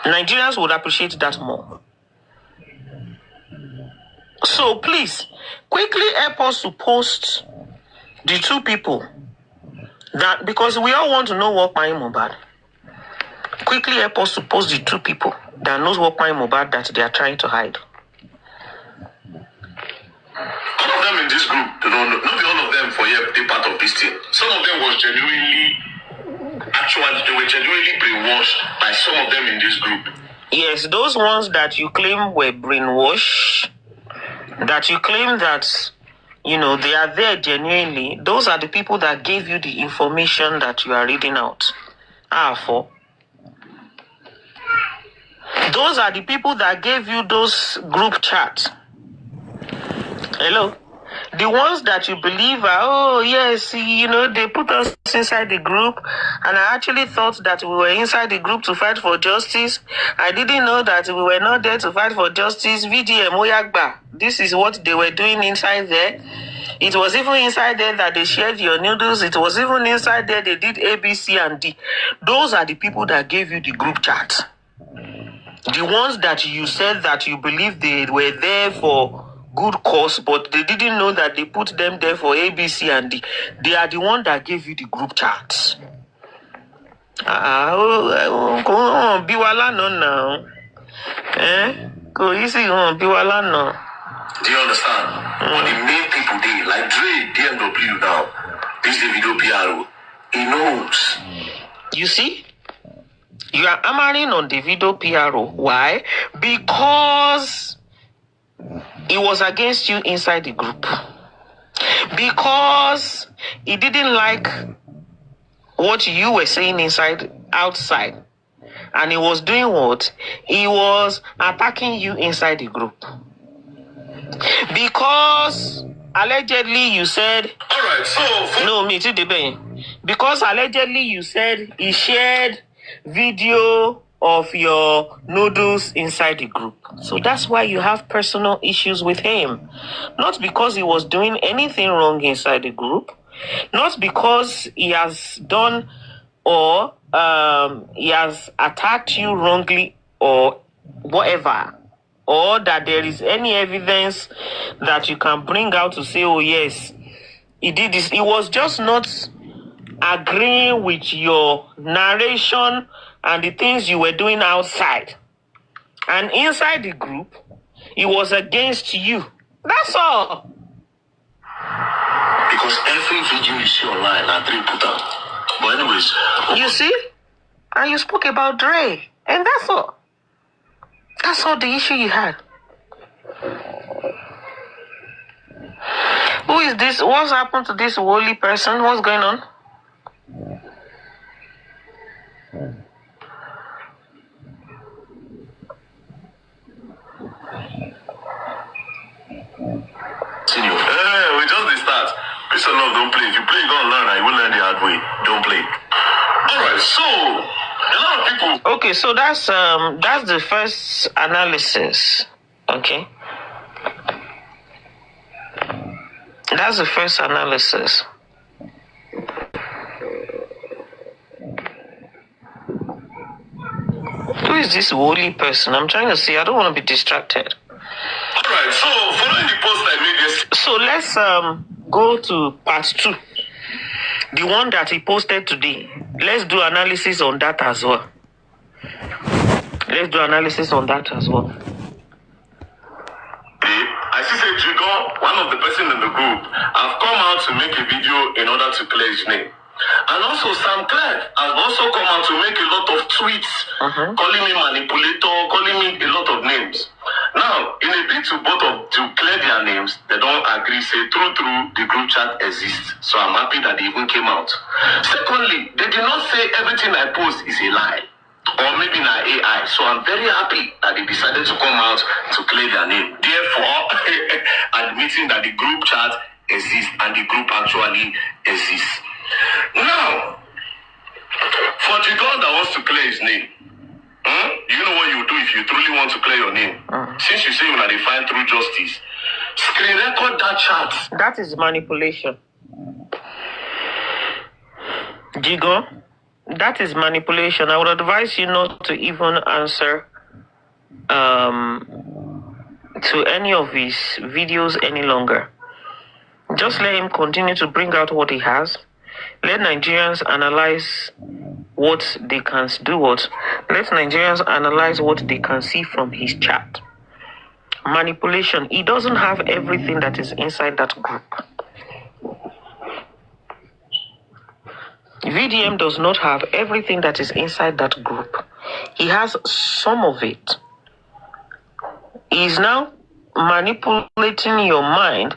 Nigerians would appreciate that more. So please, quickly help us to post the two people that, because we all want to know what by Mohbad. Quickly help us to post the two people that knows what by Mohbad that they are trying to hide. All of them in this group, they don't know. Not all of them for here, they part of this thing. Some of them was genuinely brainwashed by some of them in this group. Yes, those ones that you claim were brainwashed, that you claim that, they are there genuinely, those are the people that gave you the information that you are reading out. Those are the people that gave you those group chats. Hello? The ones that you believe are, they put us inside the group, and I actually thought that we were inside the group to fight for justice. I didn't know that we were not there to fight for justice. VDM, Oyagba, this is what they were doing inside there. It was even inside there that they shared your noodles. It was even inside there they did A, B, C, and D. Those are the people that gave you the group chat. The ones that you said that you believe they were there for good cause, but they didn't know that they put them there for A, B, C, and D. They are the ones that gave you the group chat. Biwala no now. Go easy on Biwala no. Do you understand? But the main people there, like Dre, DMW now, this is the video PRO, he knows. You see? You are hammering on Davido PRO. Why? Because he was against you inside the group. Because he didn't like what you were saying outside. And he was doing what? He was attacking you inside the group. Because allegedly you said... Alright, so... No, me too, because allegedly you said he shared video of your noodles inside the group. So that's why you have personal issues with him. Not because he was doing anything wrong inside the group. Not because he has done or he has attacked you wrongly or whatever. Or that there is any evidence that you can bring out to say, oh yes, he did this. He was just not agreeing with your narration and the things you were doing outside. And inside the group, he was against you. That's all. Because every video you see online, I Dre put out. But anyways... You see? And you spoke about Dre. And that's all. That's all the issue you had. Who is this? What's happened to this holy person? What's going on? We just start. Peace and love, don't play. If you play, you don't learn. You will learn the hard way. Don't play. Alright, so a lot of people. Okay, so that's the first analysis. Okay. That's the first analysis. Who is this holy person? I'm trying to see. I don't want to be distracted. Alright, so following the post I made yesterday. So let's go to part 2. The one that he posted today. Let's do analysis on that as well. Let's do analysis on that as well. I see say Jigon, one of the person in the group, have come out to make a video in order to clear his name. And also Sam Clark has also come out to make a lot of tweets, calling me manipulator, calling me a lot of names. Now, in a bid to clear their names, they don't agree, say true, the group chat exists. So I'm happy that they even came out. Secondly, they did not say everything I post is a lie. Or maybe not AI. So I'm very happy that they decided to come out to clear their name. Therefore, admitting that the group chat exists and the group actually exists. Now, for Jigon that wants to clear his name, you know what you do if you truly want to clear your name? Since you say you're going to find through justice, screen record that chat. That is manipulation. Jigon, that is manipulation. I would advise you not to even answer to any of his videos any longer. Just let him continue to bring out what he has. Let Nigerians analyze what they can do. Let Nigerians analyze what they can see from his chat. Manipulation. He doesn't have everything that is inside that group. VDM does not have everything that is inside that group. He has some of it. He is now manipulating your mind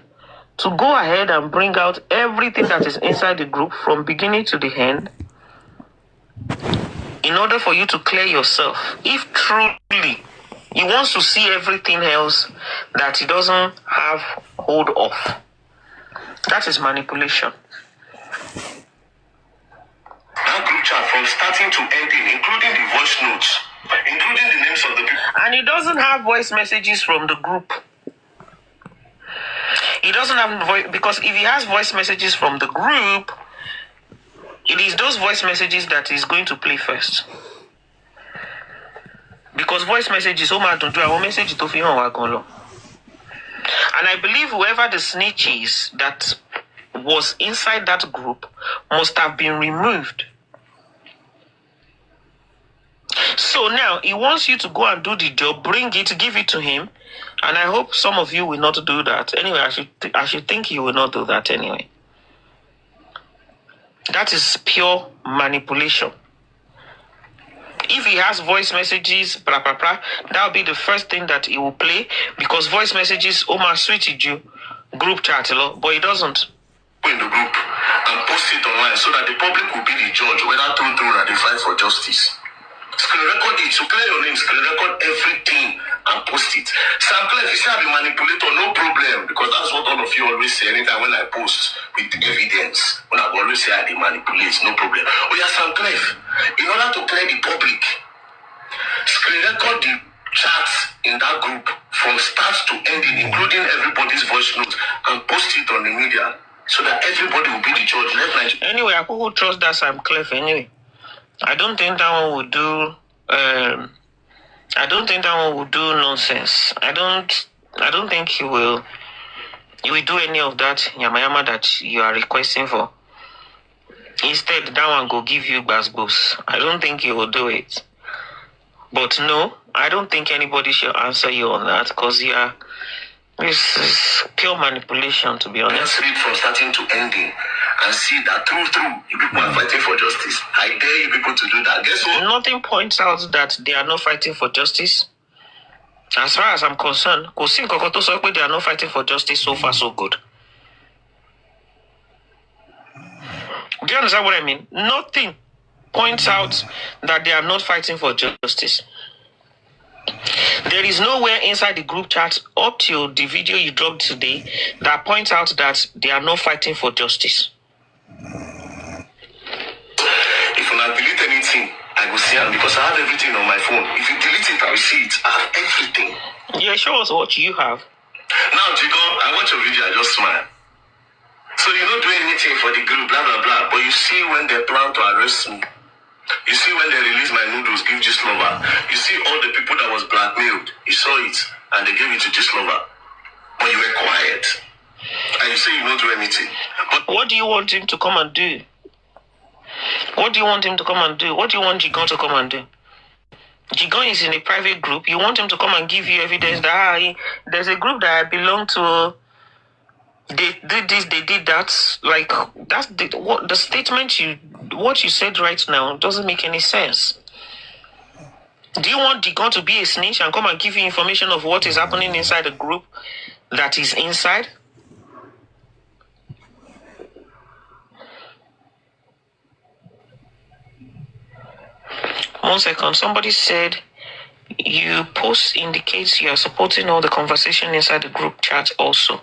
to go ahead and bring out everything that is inside the group from beginning to the end in order for you to clear yourself. If truly he wants to see everything else that he doesn't have hold of, that is manipulation. That group chat from starting to ending, including the voice notes, including the names of the people. And he doesn't have voice messages from the group. He doesn't have voice, because if he has voice messages from the group, it is those voice messages that he's going to play first. Because voice messages, and I believe whoever the snitch is that was inside that group must have been removed. So now he wants you to go and do the job, bring it, give it to him, and I hope some of you will not do that. Anyway, I should think you will not do that anyway. That is pure manipulation. If he has voice messages, that will be the first thing that he will play, because voice messages, Omar switched you group chat, but he doesn't. In the group and post it online so that the public will be the judge whether true that they fight for justice. Screen record it, so clear your name, screen record everything and post it. Sam Clare, if you say I'm a manipulator, no problem, because that's what all of you always say anytime when I post with evidence. When I always say I manipulate, no problem. Oh yeah, Sam Clare, in order to clear the public, screen record the chats in that group from start to ending, including everybody's voice notes, and post it on the media so that everybody will be the judge. Anyway, I could trust that Sam Clare anyway. I don't think that one would do. I don't think that one would do nonsense. I don't think he will. He will do any of that yama that you are requesting for. Instead, that one go give you basbos. I don't think he will do it. But no, I don't think anybody should answer you on that, because this is pure manipulation, to be honest. Let's read from starting to ending and see that through you people are fighting for justice. I dare you people to do that. Guess what? Nothing points out that they are not fighting for justice. As far as I'm concerned, they are not fighting for justice. So far, so good. Do you understand what I mean? Nothing points out that they are not fighting for justice. There is nowhere inside the group chat up till the video you dropped today that points out that they are not fighting for justice. If you not delete anything, I will see it, because I have everything on my phone. If you delete it, I will see it. I have everything. Yeah, show us what you have. Now, Jigo, I watch your video, I just smile. So you don't do anything for the group, blah, blah, blah. But you see when they plan to arrest me. You see when they release my noodles, give Gislova. You see all the people that was blackmailed. You saw it, and they gave it to Gislova. But you were quiet. And you say you won't do anything. But what do you want him to come and do? What do you want him to come and do? What do you want Jigon to come and do? Jigon is in a private group. You want him to come and give you evidence that there's a group that I belong to. They did this, they did that. Like, that's the statement what you said right now doesn't make any sense. Do you want Jigon to be a snitch and come and give you information of what is happening inside the group that is inside? One second. Somebody said you post indicates you are supporting all the conversation inside the group chat also.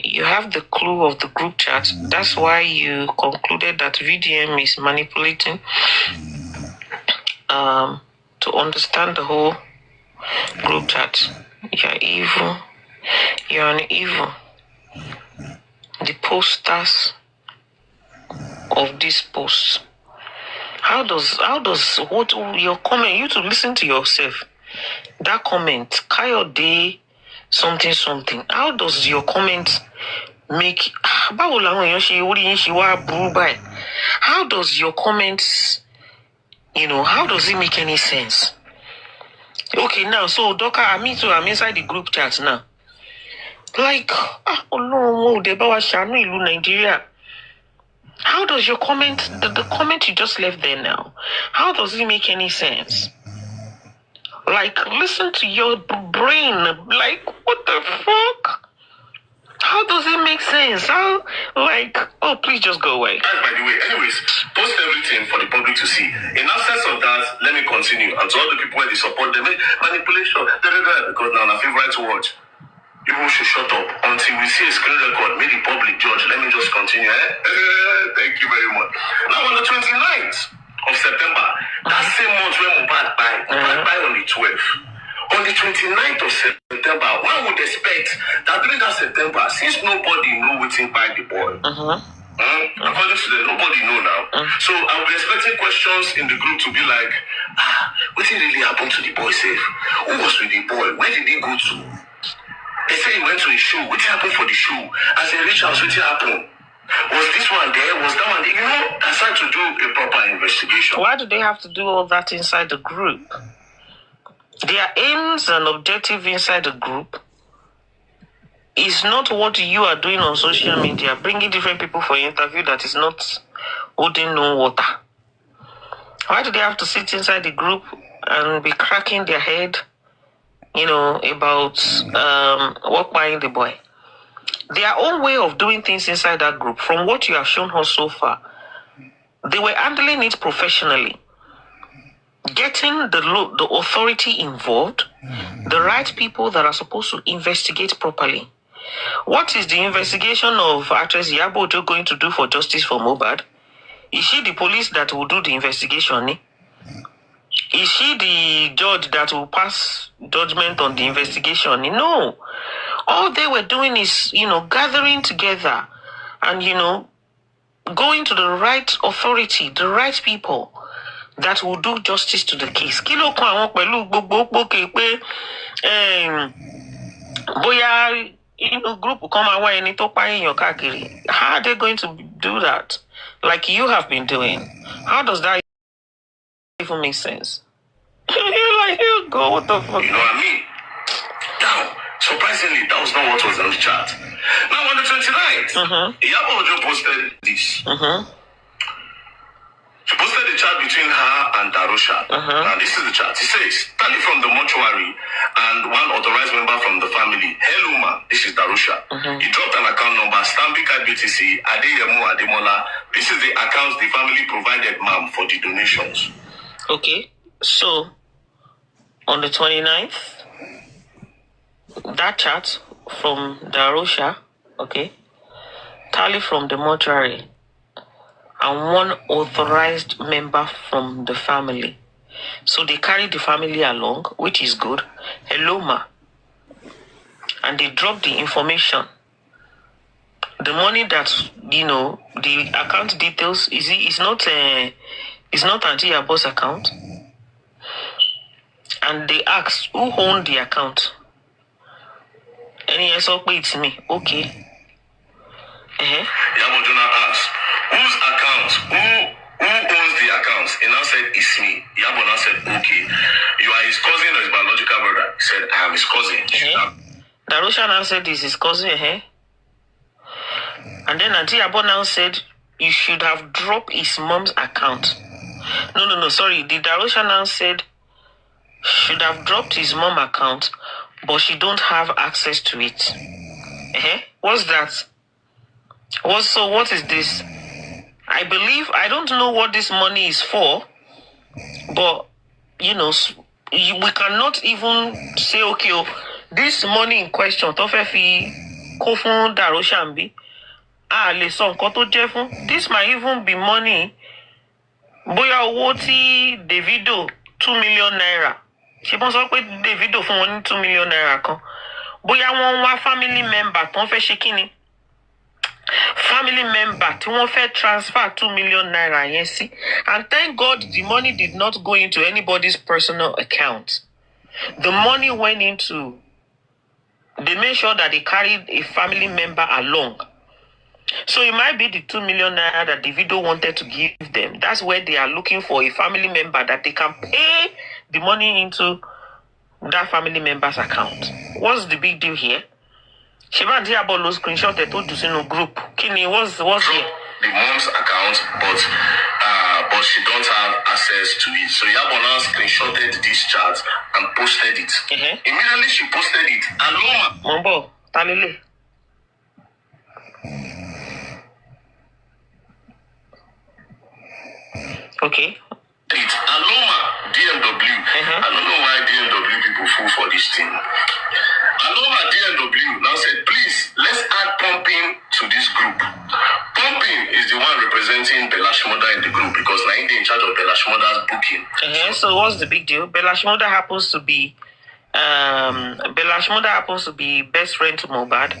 You have the clue of the group chat. That's why you concluded that VDM is manipulating to understand the whole group chat. You're evil. You're an evil. The posters of this post. How does what your comment, you to listen to yourself, that comment, Kayode something, how does your comment make, how does your comments, how does it make any sense? Okay, now, so Doka, me too, I'm inside the group chat now. Like, Nigeria. How does your comment, the comment you just left there now, how does it make any sense? Like, listen to your brain. Like, what the fuck? How does it make sense? How, like, oh, please just go away. And by the way, anyways, post everything for the public to see. In absence of that, let me continue. And to all the people where they support them, manipulation, because now my favorite word. People should shut up until we see a screen record. May the public judge. Let me just continue. Thank you very much. Now on the 29th of September, that same month when Mohbad died on the 12th. on the 29th of September, one would expect that during that September, since nobody know waiting by the boy, according to them, nobody know now. So I'll be expecting questions in the group to be like, what did really happen to the boy safe? Who was with the boy? Where did he go to? They say he went to a show. What happened for the show? As they reach out, what happened? Was this one there? Was that one there? You know, that's how to do a proper investigation. Why do they have to do all that inside the group? Their aims and objective inside the group is not what you are doing on social media, bringing different people for interview that is not holding no water. Why do they have to sit inside the group and be cracking their head, about what buying the boy? Their own way of doing things inside that group, from what you have shown us so far, they were handling it professionally. Getting the authority involved, the right people that are supposed to investigate properly. What is the investigation of actress Iyabo going to do for justice for Mohbad? Is she the police that will do the investigation? Is she the judge that will pass judgment on the investigation? No. All they were doing is, gathering together and, going to the right authority, the right people that will do justice to the case. Kilo kan àwọn pẹ̀lú gbogbo pé bóyá group kan máa wá ẹni tó pa èèyàn káàkiri. How are they going to do that? Like you have been doing. How does that even make sense? You're like, you go, what the fuck? You know what I mean? Now, surprisingly, that was not what was on the chat. Now, on the 29th, Iyabo posted this. She posted the chat between her and Darusha. And this is the chat. It says, Tally from the mortuary and one authorized member from the family. Hello, ma. This is Darusha. He dropped an account number, Stanbic BTC, Adeyemo Ademola. This is the account the family provided, ma'am, for the donations. Okay. So, on the 29th, that chat from Darusha, okay, Tally from the mortuary, and one authorized member from the family. So they carried the family along, which is good. Hello, ma. And they dropped the information. The money that, the account details, it's not Auntie Iyabo's account. And they asked, who owned the account? And he said, it's me. Okay. Iyabo Jonah asked, whose account? Who owns the accounts? He now said, it's me. Iyabo now said, okay. You are his cousin or his biological brother? He said, I am his cousin. Darusha now said, this is his cousin. And then Auntie Iyabo now said, you should have dropped his mom's account. No, sorry. The Darusha now said, should have dropped his mom account, but she don't have access to it. What's that? What is this? I don't know what this money is for, but, we cannot even say, okay, this money in question, this might even be money, boya owó tí Davido 2 million naira. She wọ́n sọ pé Davido fún wọn ní 2 million naira kan. Bóyá wọ́n wá family member tó ń fẹ́ ṣe kíni. Family member tí wọ́n fẹ́ transfer 2 million naira yẹn sí. And thank God the money did not go into anybody's personal account. The money went into, they made sure that they carried a family member along. So it might be the 2 million naira that Davido wanted to give them. That's where they are looking for a family member that they can pay the money into that family member's account. What's the big deal here? Shiva Iyabo lo screenshot to do in a group. Kini, what's here? The mom's account, but she don't have access to it. So Iyabo now screenshotted this chat and posted it. Immediately she posted it. Aloma. Mambo, talele. Okay. Aloma, DMW. I don't know why DMW people fall for this thing. Aloma, DMW now said, please, let's add pumping to this group. Pumping is the one representing Bella Shmurda in the group because now they're in charge of Bella Shmurda's booking. So what's the big deal? Bella Shmurda happens to be Bella Shmurda happens to be best friend to Mohbad.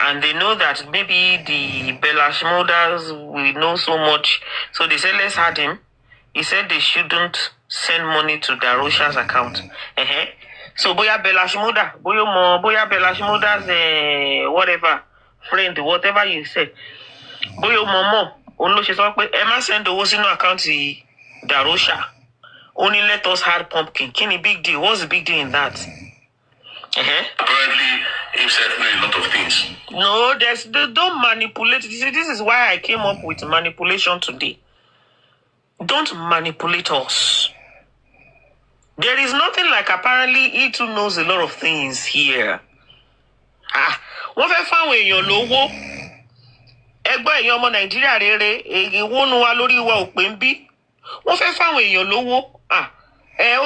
And they know that maybe the Bella Shmurdas will know so much. So they said, let's add him. He said they shouldn't send money to Darosha's account. So boya Bella Shmurda, boya Bella Shmurda's whatever, friend, whatever you say. Boya momo, only she said, Emma send the was in no account to Darosha. Only let us have pumpkin. Kenny, big deal. What's the big deal in that? Apparently, himself know a lot of things. No, don't manipulate. This is why I came up with manipulation today. Don't manipulate us. There is nothing like apparently he too knows a lot of things here. Wọ́n fẹ́ fáwọn èèyàn lówó. Ẹgbẹ́ èèyàn ọmọ Nàìjíríà rere, èèwọ̀ nu wa lórí wa ò pé ń bí. Wọ́n fẹ́ fáwọn èèyàn lówó.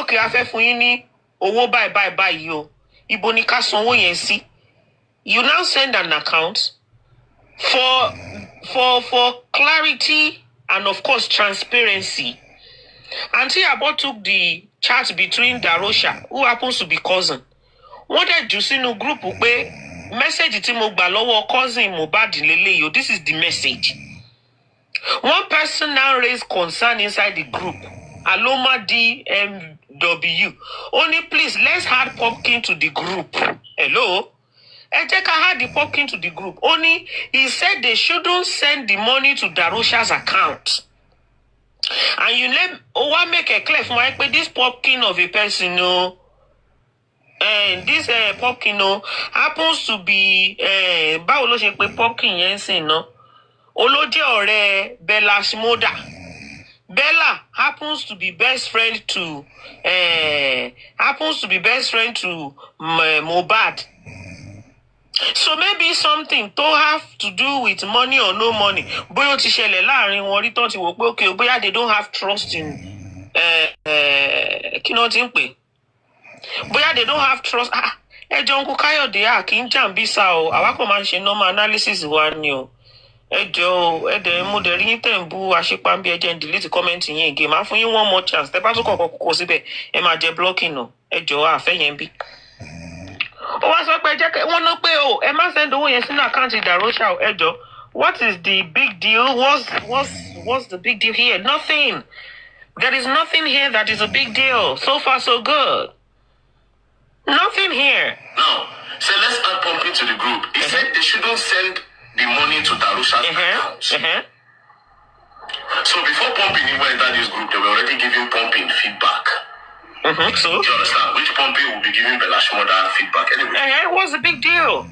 Okay, a fẹ́ fún yín ní owó báyìí o. Ibo ni ká sanwó yẹn sí. You now send an account for clarity and of course transparency. Auntie Iyabo took the chat between Darosha, who happens to be cousin. What did you see no group pé message tí mo gbà lọ́wọ́ cousin Mohbad lele yo. This is the message. One person now raised concern inside the group. Aloma DMW. Only please, let's add pumpkin to the group. Hello? Ejeka had the pumpkin to the group. Only he said they shouldn't send the money to Darosha's account. And you let make a clear for my this pumpkin of a person, no. And this pumpkin no happens to be báwo ló ṣe pé pumpkin yẹn sìn no. Olójẹ́ ọ̀rẹ́ Bella Shmurda. Bella happens to be best friend to Mohbad. So maybe something to have to do with money or no money. Bóyá ó ti ṣẹlẹ̀ láàrin wọn rí tán ti wò pé okay, bóyá they don't have trust in kí ló ti ń pè. Bóyá they don't have trust. Ẹjọ́ Uncle Káyọ̀dé kì í jàǹbísà o. Àwa kò máa ń ṣe normal analysis wa ni o. Ẹ̀dẹ̀ mo dẹ̀ rí yín tẹ̀ ń bú àṣepambi ẹ̀jẹ̀ ń delete comment yín again. Máa fún yín one more chance. Tẹ́ bá tún kọ̀ọ̀kan kókó síbẹ̀ ẹ máa jẹ blocking nà. Ẹjọ́ àfẹ́yẹn bí. Ó wá sọ pé jẹ́ wọ́n ná pé ẹ má send owó yẹn sínú àkáǹtì Darosha ẹjọ́. What is the big deal? What's the big deal here? Nothing. There is nothing here that is a big deal. So far so good. Nothing here. Now, so let's add pumpkin to the group. He said they shouldn't send the money to Darosha's account. So before pumping even entered this group, they were already giving pumping feedback. So do you understand? Which pumping will be giving Bella Shmurda feedback anyway? What's the big deal?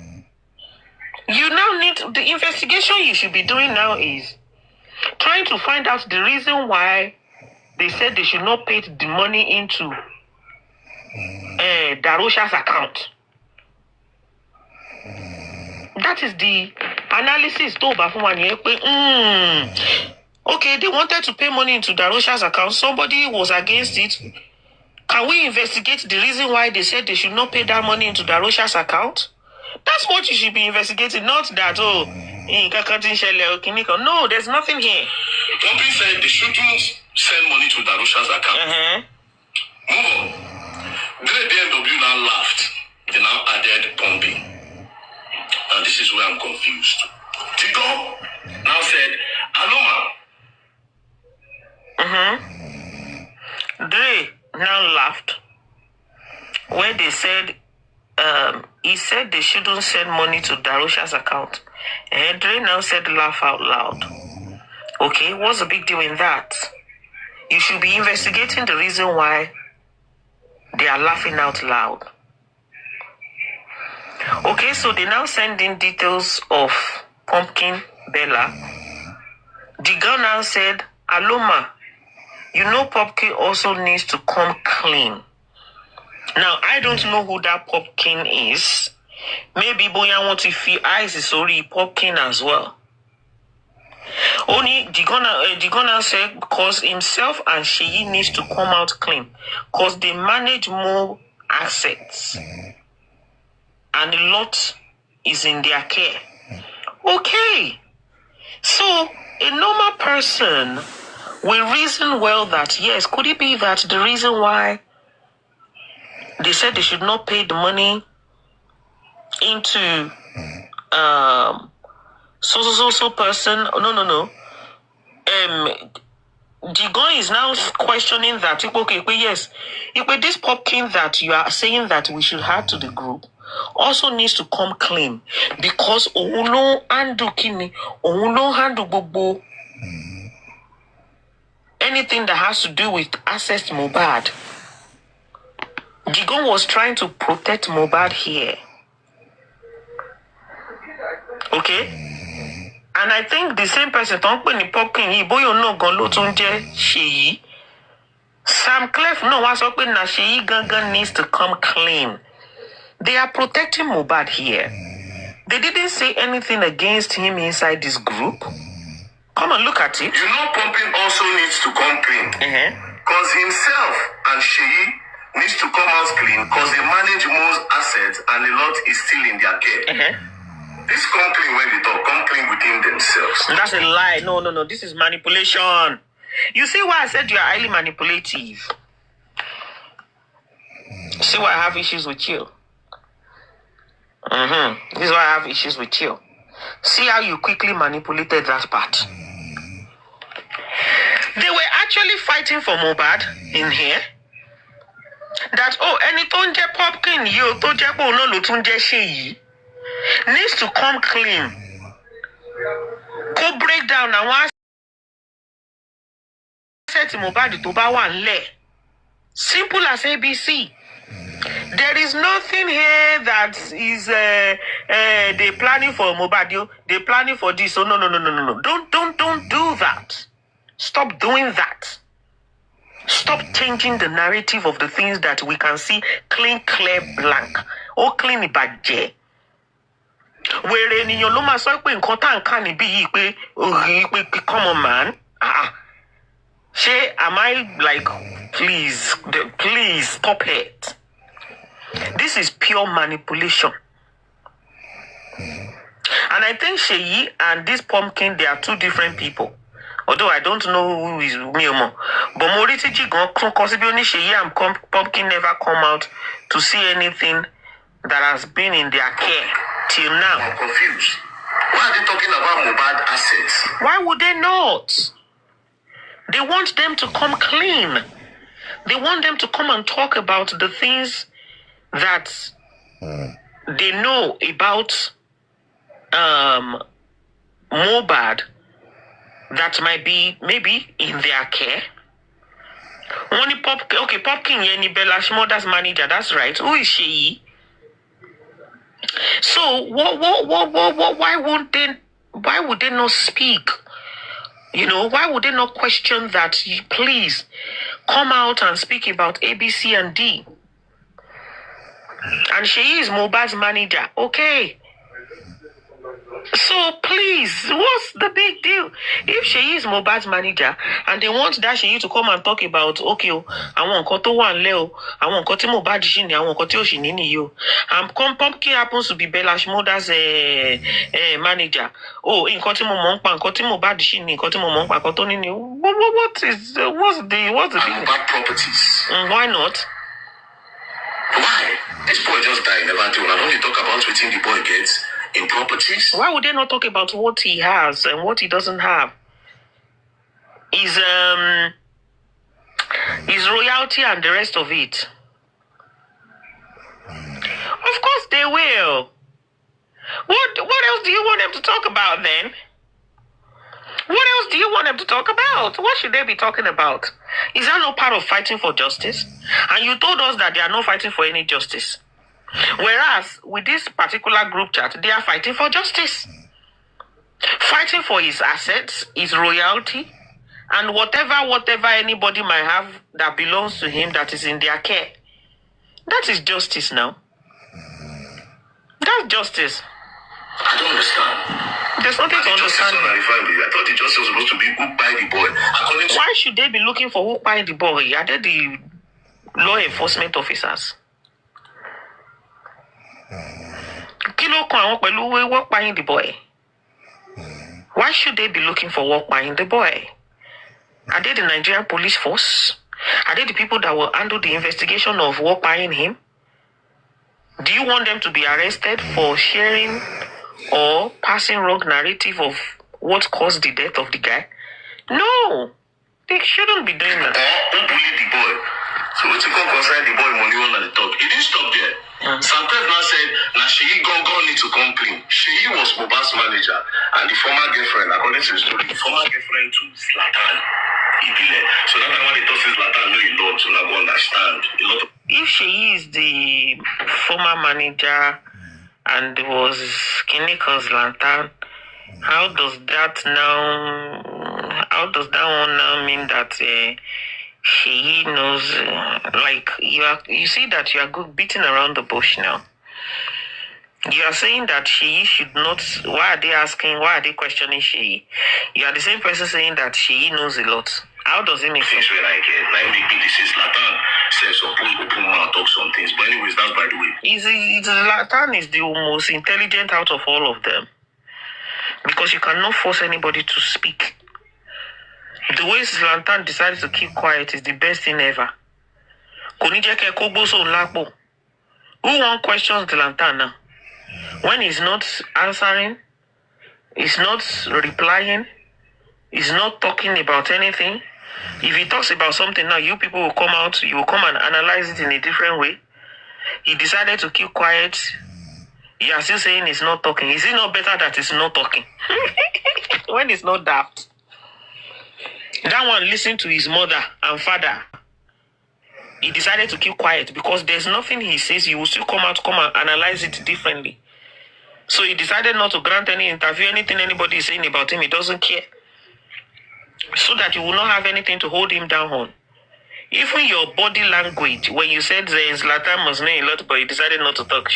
You now need the investigation you should be doing now is trying to find out the reason why they said they should not pay the money into Darosha's account. That is the analysis. Okay, they wanted to pay money into Darosha's account. Somebody was against it. Can we investigate the reason why they said they should not pay that money into Darosha's account? That's what you should be investigating, not that, no, there's nothing here. Pumping said they shouldn't send money to Darosha's account. Move on. DMW now laughed. They now added pumping. And this is where I'm confused. Tigo now said, Aloma. Dre now laughed when they said, he said they shouldn't send money to Darosha's account. And Dre now said, laugh out loud. Okay, what's the big deal in that? You should be investigating the reason why they are laughing out loud. Okay, so they now send in details of Pumpkin Bella. The girl now said, Aloma, you know Pumpkin also needs to come clean. Now, I don't know who that Pumpkin is. Maybe Boya want to feel eyes is sorry Pumpkin as well. Only Digona said because himself and she needs to come out clean because they manage more assets and a lot is in their care. Okay, so a normal person will reason well that yes, could it be that the reason why they said they should not pay the money into so person. No. Jigon is now questioning that. Okay, yes, this popkin that you are saying that we should add to the group also needs to come clean because Oulo handle bobo anything that has to do with access to Mohbad. Jigon was trying to protect Mohbad here. Okay? And I think the same person, Sam Clef, no, Sheyi Gangan needs to come clean. They are protecting Mohbad here. They didn't say anything against him inside this group. Come and look at it. You know, Pumpkin also needs to come clean. Because himself and Sheyi needs to come out clean because they manage most assets and a lot is still in their care. This come clean when they talk, come clean within themselves. That's a lie. No. This is manipulation. You see why I said you are highly manipulative? See why I have issues with you? This is why I have issues with you. See how you quickly manipulated that part. They were actually fighting for Mohbad in here. That, any tonje popkin, you tonje po no lutunje sheyi. Needs to come clean. Go break down and one set Mohbad to ba one le. Simple as ABC. There is nothing here that is they planning for Mohbad. They planning for this. So no. Don't do that. Stop doing that. Stop changing the narrative of the things that we can see clean, clear, blank. Or clean ibaje. Where in your loma so pe nkan tan kan ni bi pe come on man. Am I like please stop it. This is pure manipulation. And I think Sheyi and this pumpkin, they are two different people. Although I don't know who is Miomo. But Moriti Jigon, Konsiboni Sheyi and pumpkin never come out to see anything that has been in their care till now. I'm confused. Why are they talking about Mohbad assets? Why would they not? They want them to come clean. They want them to come and talk about the things that they know about Mohbad that might be maybe in their care. Popkin Yeni Belash mother's manager, that's right. Who is she? So why would they not speak? Why would they not question that? Please come out and speak about A, B, C, and D. And she is Mohbad's manager. Okay. So please, what's the big deal? If she is Mohbad's manager and they want that she to come and talk about, I want Koto one Leo, I want Koti Mohbad Shini, I want Koti Oshinini you. And Pumpkin happens to be Belash Mother's manager. In Koti Mompa, Koti Mohbad Shini, Koti Mompa, Kotonini. What's the big Mohbad properties. Why not? Why? This boy just died, never do. And only talk about what the boy gets in properties. Why would they not talk about what he has and what he doesn't have? His royalty and the rest of it. Of course they will. What else do you want them to talk about then? What else do you want them to talk about? What should they be talking about? Is that not part of fighting for justice? And you told us that they are not fighting for any justice. Whereas, with this particular group chat, they are fighting for justice. Fighting for his assets, his royalty, and whatever anybody might have that belongs to him that is in their care. That is justice now. That's justice. I don't understand. There's nothing to understand. I thought the justice was supposed to be who by the boy. Why should they be looking for who by the boy? Are they the law enforcement officers? Kilo work buying the boy. Why should they be looking for work buying the boy? Are they the Nigerian police force? Are they the people that will handle the investigation of work buying him? Do you want them to be arrested for sharing or passing wrong narrative of what caused the death of the guy? No, they shouldn't be doing that. Who bullied the boy? So it's a concern the boy money on the top. He didn't stop there. Sometimes now said, now Sheyi gone need to complain. Sheyi was Mohbad's manager and the former girlfriend, according to the story, the former girlfriend to Zlatan. So that's why they thought Zlatan know a lot, so now go understand a lot of. If Sheyi is the former manager and was Kiniko's Zlatan, how does that one now mean that Sheyi knows, like, you see that you are beating around the bush now. You are saying that Sheyi should not, why are they questioning Sheyi? You are the same person saying that Sheyi knows a lot. How does it make sense? When I get, like, this is Zlatan says open mouth talk some things. But anyways, that's by the way. Zlatan is the most intelligent out of all of them. Because you cannot force anybody to speak. The way Zlatan decided to keep quiet is the best thing ever. Who won't question Zlatan now? When he's not answering, he's not replying, he's not talking about anything. If he talks about something now, you people will come out, you will come and analyze it in a different way. He decided to keep quiet. You are still saying he's not talking. Is it not better that he's not talking? When he's not daft. That one listened to his mother and father. He decided to keep quiet because there's nothing he says. He will still come and analyze it differently. So he decided not to grant any interview, anything anybody is saying about him. He doesn't care. So that you will not have anything to hold him down on. Even your body language, when you said Zlatan must know a lot, but he decided not to talk.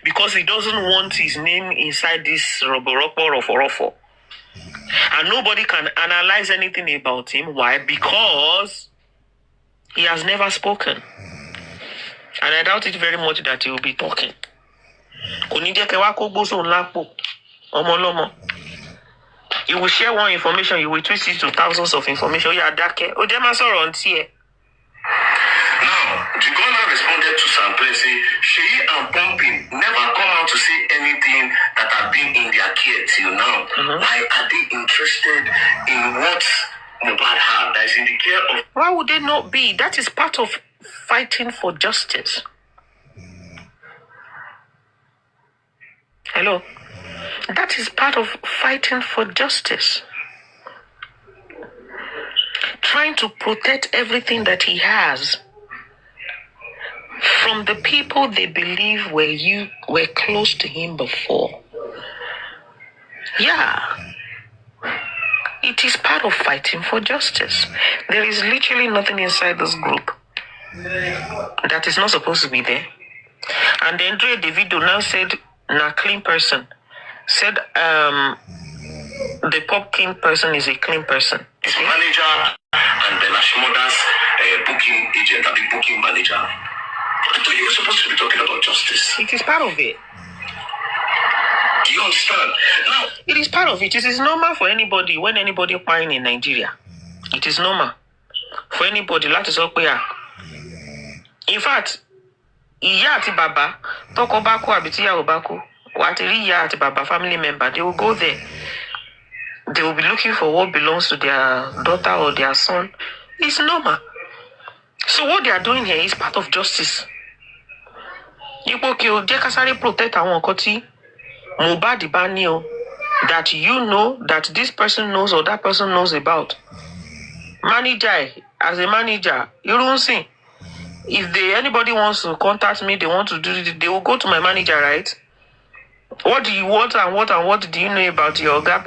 Because he doesn't want his name inside this Roborofo. And nobody can analyze anything about him. Why? Because he has never spoken. And I doubt it very much that he will be talking. You will share one information, you will twist it to thousands of information. You are dark. Now, the governor responded to some place, say, Sheyi and Pumping never come out to say anything that have been in their care till now. Why are they interested in what Mohbad had that is in the care of? Why would they not be? That is part of fighting for justice. Hello? That is part of fighting for justice. Trying to protect everything that he has from the people they believe were close to him before. Yeah. It is part of fighting for justice. There is literally nothing inside this group that is not supposed to be there. And then Andre Davido now said, "Na clean person." Said the Pop King person is a clean person. His manager and then Ashimoda's booking agent and the booking manager. I thought you were supposed to be talking about justice. It is part of it. Do you understand? Now, it is part of it. It is normal for anybody when anybody crying in Nigeria. It is normal for anybody. That is okay. In fact, Iya ati Baba toko baku abiti ya obaku. Watiri Iya ati Baba family member, they will go there. They will be looking for what belongs to their daughter or their son. It's normal. So what they are doing here is part of justice. You can protect our koti. Mohbad banio that you know that this person knows or that person knows about. Manager, as a manager, you don't see. If anybody wants to contact me, they want to do it, they will go to my manager, right? What do you want and what do you know about your guy?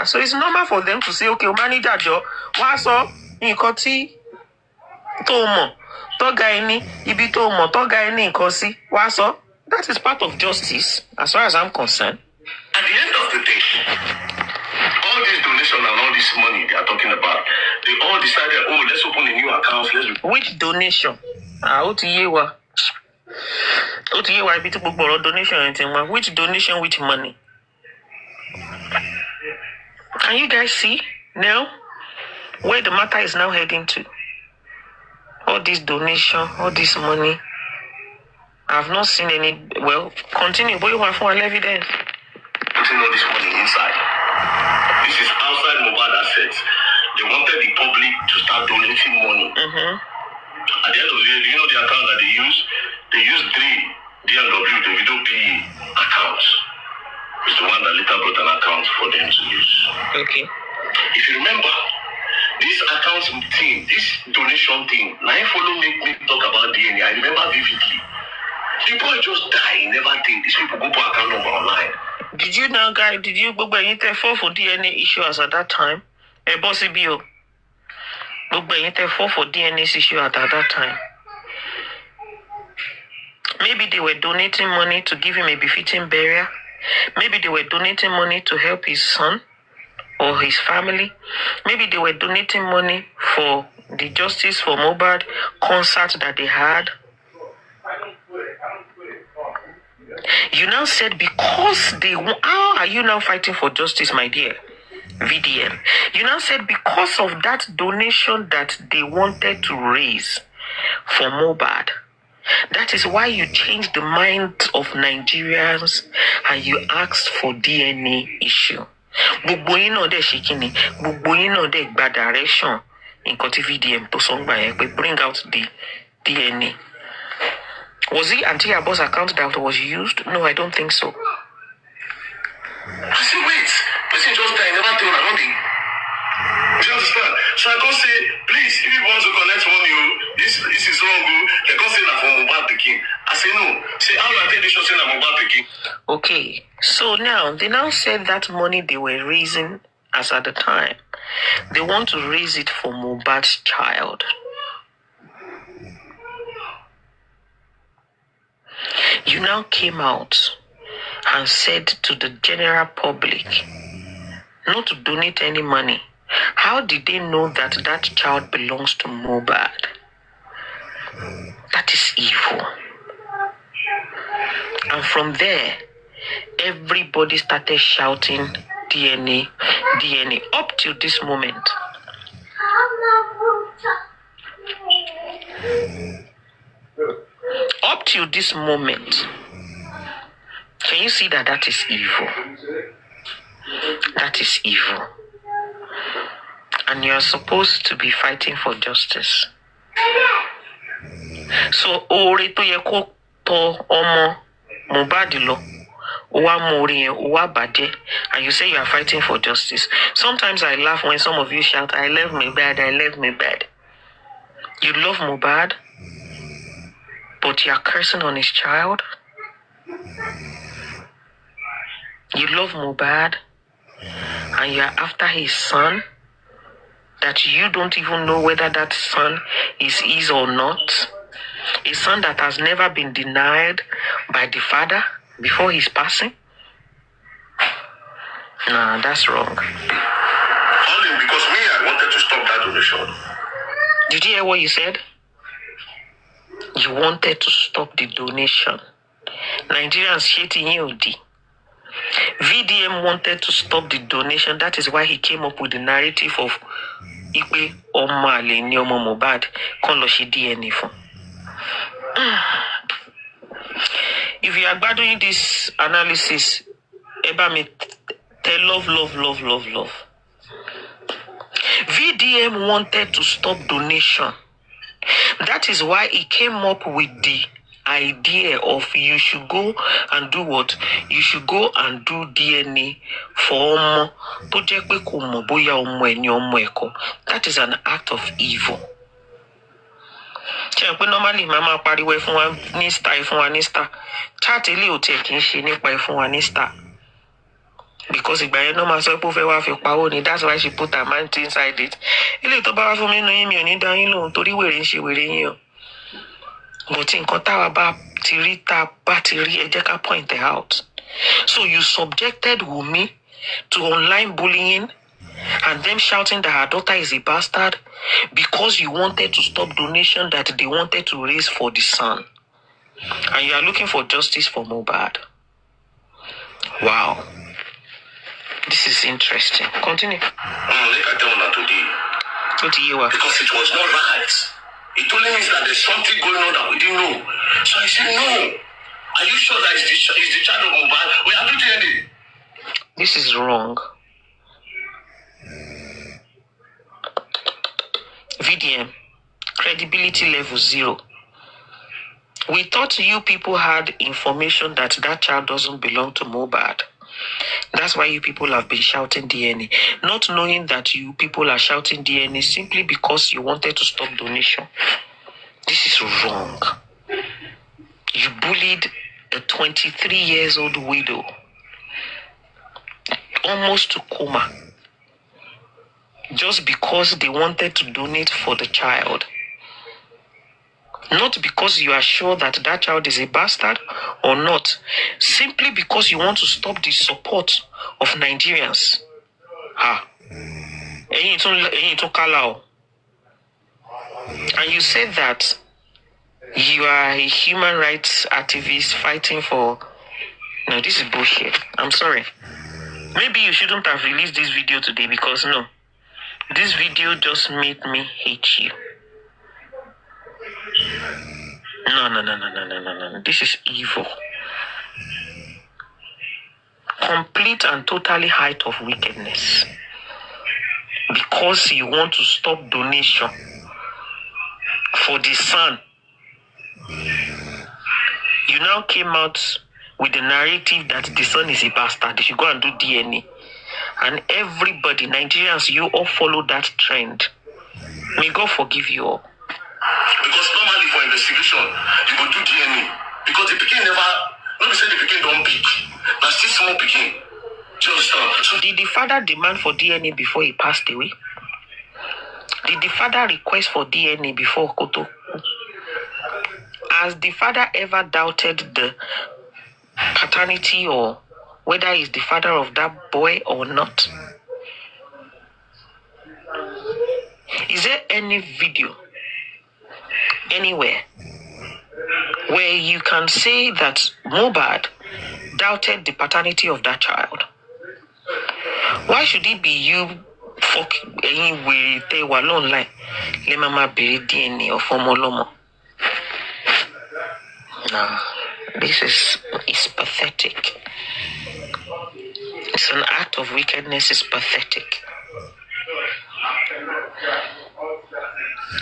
So it's normal for them to say, okay, manager Joe, what's up? Nkoti Tomo, Togaini, Ibi Tomo, Togaini Nkosi, what's up? That is part of justice, as far as I'm concerned. At the end of the day, all this donation and all this money they are talking about, they all decided, oh, let's open a new account. Which donation? Which donation, which money? Can you guys see now where the matter is now heading to? All this donation, all this money. I've not seen any. Well, continue, but you have one evidence. Putting all this money inside. This is outside Mohbad assets. They wanted the public to start donating money. At the end of the day, do you know the account that they use? They use 3 DMW, the video PE accounts. It's the one that later brought an account for them to use. Okay. If you remember, this account thing, this donation thing, now you follow me talk about DNA. I remember vividly. The boy just died, he never think. These people go put account number online. Did you now, guys, did you go for DNA issues at that time? Bossy Bio. For DNA issue at that time. Maybe they were donating money to give him a befitting burial. Maybe they were donating money to help his son or his family. Maybe they were donating money for the Justice for Mohbad concert that they had. You now said because they... How are you now fighting for justice, my dear? VDM. You now said because of that donation that they wanted to raise for Mohbad, that is why you changed the minds of Nigerians and you asked for DNA issue. Gbogbo yín náà dẹ̀ ṣe kíni, gbogbo yín náà dẹ̀ gba direction nǹkan tí VDM tó sọ gbà yẹn pé bring out the DNA. Was it Auntie Iyabo's account that was used? No, I don't think so. I said, wait, person just died, never told her nothing. Do you understand? So I can't say, please, if you want to collect money, this is wrong, they can't say that for Mohbad Peking. I say no. Say, how do I take this shot saying that Mohbad Peking? Okay, so now, they now said that money they were raising as at the time, they want to raise it for Mohbad's child. You now came out and said to the general public not to donate any money. How did they know that that child belongs to Mohbad? That is evil. And from there, everybody started shouting DNA, DNA, up till this moment. Up till this moment. Can you see that that is evil? That is evil. And you are supposed to be fighting for justice. So, ore to ye ko to omo Mohbad lo, owa mori yen, owa baje, and you say you are fighting for justice. Sometimes I laugh when some of you shout, I love Mohbad, I love Mohbad. You love Mohbad, but you are cursing on his child. You love Mohbad, and you are after his son, that you don't even know whether that son is his or not. A son that has never been denied by the father before his passing. Nah, that's wrong. Only because me, I wanted to stop that donation. Did you hear what you said? You wanted to stop the donation. Nigerians hating you, D. VDM wanted to stop the donation. That is why he came up with the narrative of Ipe Omale ni Omo Mohbad kon lo se DNA fun. If you are doing this analysis, eba me tell love. VDM wanted to stop donation. That is why he came up with the idea of you should go and do what? You should go and do DNA for Omo. That is an act of evil. Normally, Mama pariwo fún wa ní star. Chat ilé ò tiẹ̀ kì í ṣe nípa fún wa ní star. Because ìgbà yẹn normal sọ pé ó fẹ́ wá fi pawó ni. That's why she put her mind inside it. Ilé tó bá wá fún mi nínú yín mi ò ní dá yín lóhùn torí wèrè ń ṣe wèrè yín o. But nǹkan táwa bá ti rí ẹ jẹ́ ká point it out. So you subjected Wumi to online bullying and them shouting that her daughter is a bastard because you wanted to stop donation that they wanted to raise for the son. And you are looking for justice for Mohbad. Wow. This is interesting. Continue. Because it was not right. It only means that there's something going on that we didn't know. So I said, no. Are you sure that it's the child of Mohbad? We have to DNA. This is wrong. VDM, credibility level 0. We thought you people had information that child doesn't belong to Mohbad. That's why you people have been shouting DNA. Not knowing that you people are shouting DNA simply because you wanted to stop donation. This is wrong. You bullied a 23 years old widow almost to coma just because they wanted to donate for the child. Not because you are sure that child is a bastard or not. Simply because you want to stop the support of Nigerians. And you said that you are a human rights activist fighting for... No, this is bullshit. I'm sorry. Maybe you shouldn't have released this video today because no. This video just made me hate you. No. This is evil. Complete and totally height of wickedness. Because you want to stop donation for the son. You now came out with the narrative that the son is a bastard. They should go and do DNA. And everybody, Nigerians, you all follow that trend. May God forgive you all. Because normally for investigation, you go do DNA. Because the pikin never, let me say the pikin don't pick. That's still small pikin. Do you understand? So did the father demand for DNA before he passed away? Did the father request for DNA before Koto? Has the father ever doubted the paternity or whether he's the father of that boy or not? Is there any video anywhere where you can say that Mohbad doubted the paternity of that child? Why should it be you fucking anyway they were alone like let mama bury DNA or Fomolomo? No, this is pathetic. It's an act of wickedness. It's pathetic.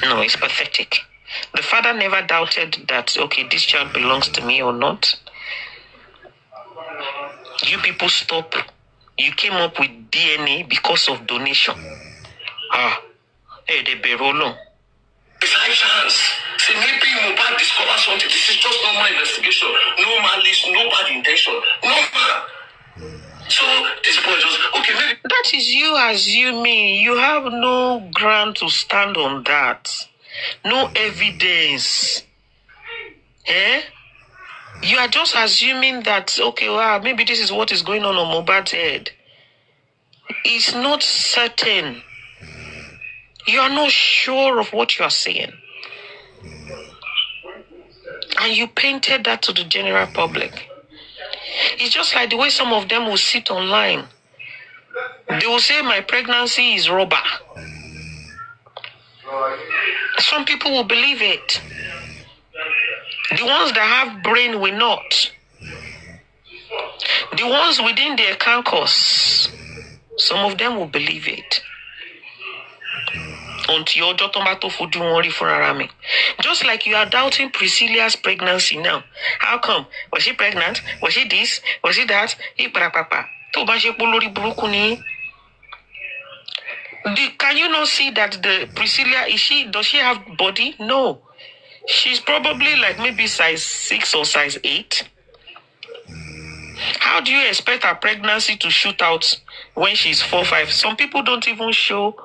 No, it's pathetic. The father never doubted that, okay, this child belongs to me or not. You people stop. You came up with DNA because of donation. Hey, they be rolling. it's high chance. See, maybe Mohbad discover something. This is just normal investigation. No malice, no bad intention. No man. So this boy just okay. Maybe that is you assuming. You have no ground to stand on that. No evidence. You are just assuming that, okay, well, maybe this is what is going on Mohbad's head. It's not certain. You are not sure of what you are saying. And you painted that to the general public. It's just like the way some of them will sit online. They will say my pregnancy is rubber. Some people will believe it. The ones that have brain will not. The ones within their carcass, some of them will believe it. Until your tomato food you worry for Arami. Just like you are doubting Priscilla's pregnancy now. How come? Was she pregnant? Was she this? Was she that? Can you not see that the Priscilla does she have body? No. She's probably like maybe size 6 or size 8. How do you expect her pregnancy to shoot out when she's 4-5? Some people don't even show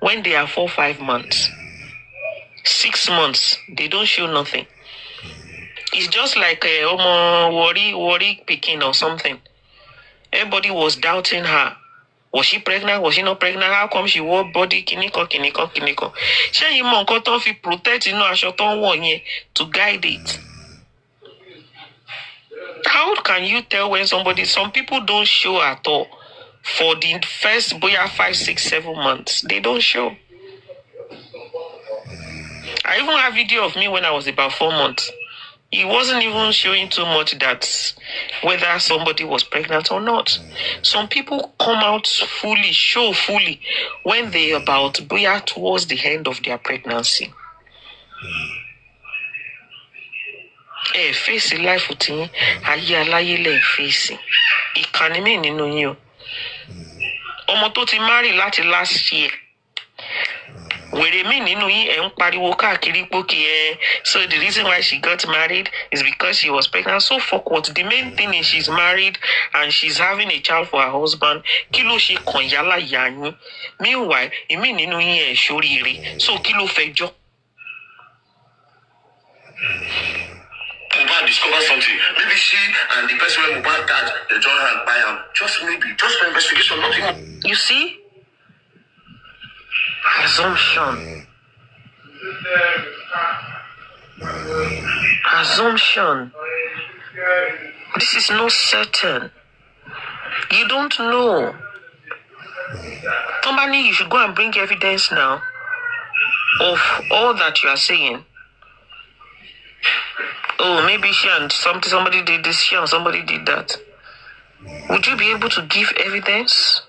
when they are 4-5 months. 6 months, they don't show nothing. It's just like a worry picking or something. Everybody was doubting her. Was she pregnant? Was she not pregnant? How come she wore body kiniko? She you monkoton fi protect to guide it. How can you tell when some people don't show at all? For the first 5, 6, 7 months, they don't show. I even have video of me when I was about 4 months. He wasn't even showing too much that whether somebody was pregnant or not. Some people come out fully, show fully, when they about booyah towards the end of their pregnancy. Face life uti ayé aláyé lẹ face. Ìkànnì mi nínú yín o. Ọmọ tó ti marry láti last year. Wèrè mi nínú yín ẹ̀ ń pariwo káàkiri pókè so the reason why she got married is because she was pregnant. So fuck what? The main thing is she's married and she's having a child for her husband. Kí ló ṣe kàn yálà yà yín? Meanwhile, èmi nínú yín ẹ̀ ṣoríire. So kí ló fẹjọ́? Mohbad discover something. Maybe she and the person where Mohbad dad they join hand buy him. Just maybe, just for investigation, not even. You see? Assumption. Assumption. This is not certain. You don't know. Somebody, you should go and bring evidence now of all that you are saying. Oh, maybe she and somebody did this, she and somebody did that. Would you be able to give evidence?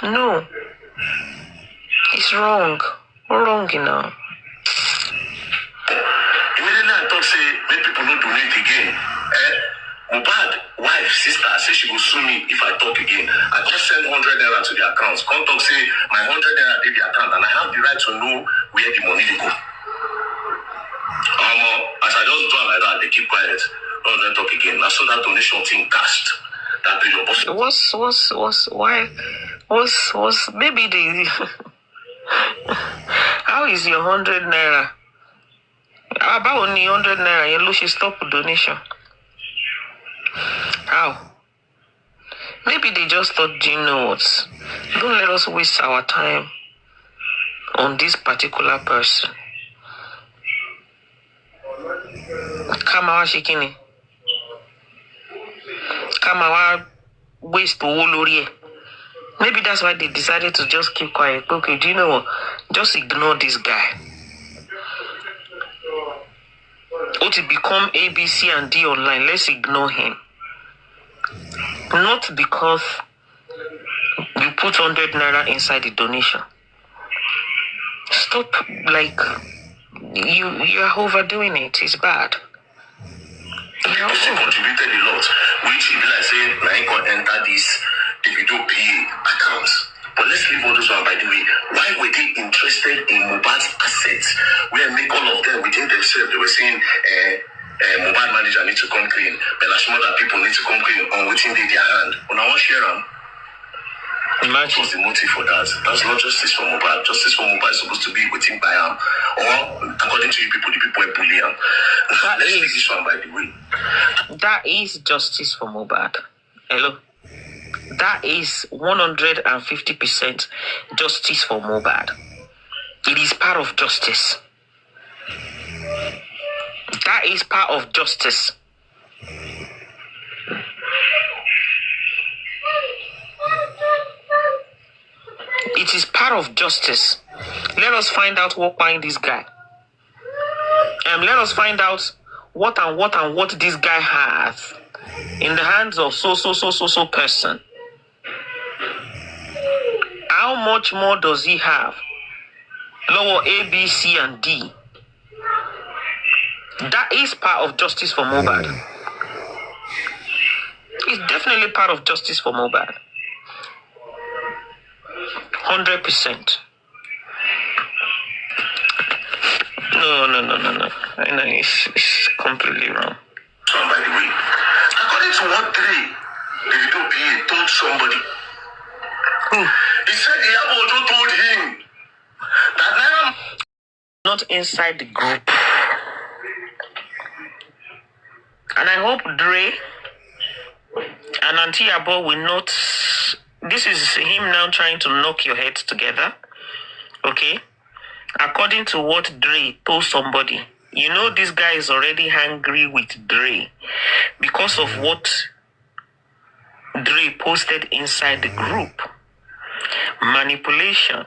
No. It's wrong. Wrong, you know. Immediately I thought, say, make people not donate again. Mohbad, wife, sister, I say she will sue me if I talk again. I just send 100 naira to the accounts. Come talk, say, my 100 naira did the account, and I have the right to know where the money they go. As I just do like that, they keep quiet. Don't let talk again. I saw that donation thing cast. That be your boss. Was maybe the how is your 100 naira? About only 100 naira, you lose stop donation. How? Maybe they just thought, do you know what? Don't let us waste our time on this particular person. Kamawa shikini. Kamawa waste owó lórí ẹ̀. Maybe that's why they decided to just keep quiet. Okay, do you know what? Just ignore this guy. Or to become A, B, C, and D online, let's ignore him. Not because you put 100 naira inside the donation. Stop, like, you are overdoing it. It's bad. She contributed a lot, which if I say, I can enter this Davido PA accounts. But let's leave all those one. By the way, why were they interested in Mohbad's assets? Where make all of them within themselves, they were saying, Mohbad manager need to come clean, but some other people need to come clean on within their hand. When I want to share them, Imagine. what's the motive for that? That's not justice for Mohbad. Justice for Mohbad is supposed to be waiting by him, or according to you people, the people are bullying him. Let's leave this one, by the way. That is justice for Mohbad. Hello. That is 150% justice for Mohbad. It is part of justice. That is part of justice. It is part of justice. Let us find out what behind this guy. Let us find out what this guy has in the hands of so person. How much more does he have? Lower A, B, C, and D. That is part of justice for Mohbad. It's definitely part of justice for Mohbad. 100%. No. I know it's completely wrong. So, by the way, according to what Davido PA told somebody, he said Iyabo told him that not inside the group. And I hope Dre and Auntie Iyabo will not. This is him now trying to knock your heads together. Okay? According to what Dre told somebody, you know this guy is already angry with Dre because of what Dre posted inside the group. Manipulation.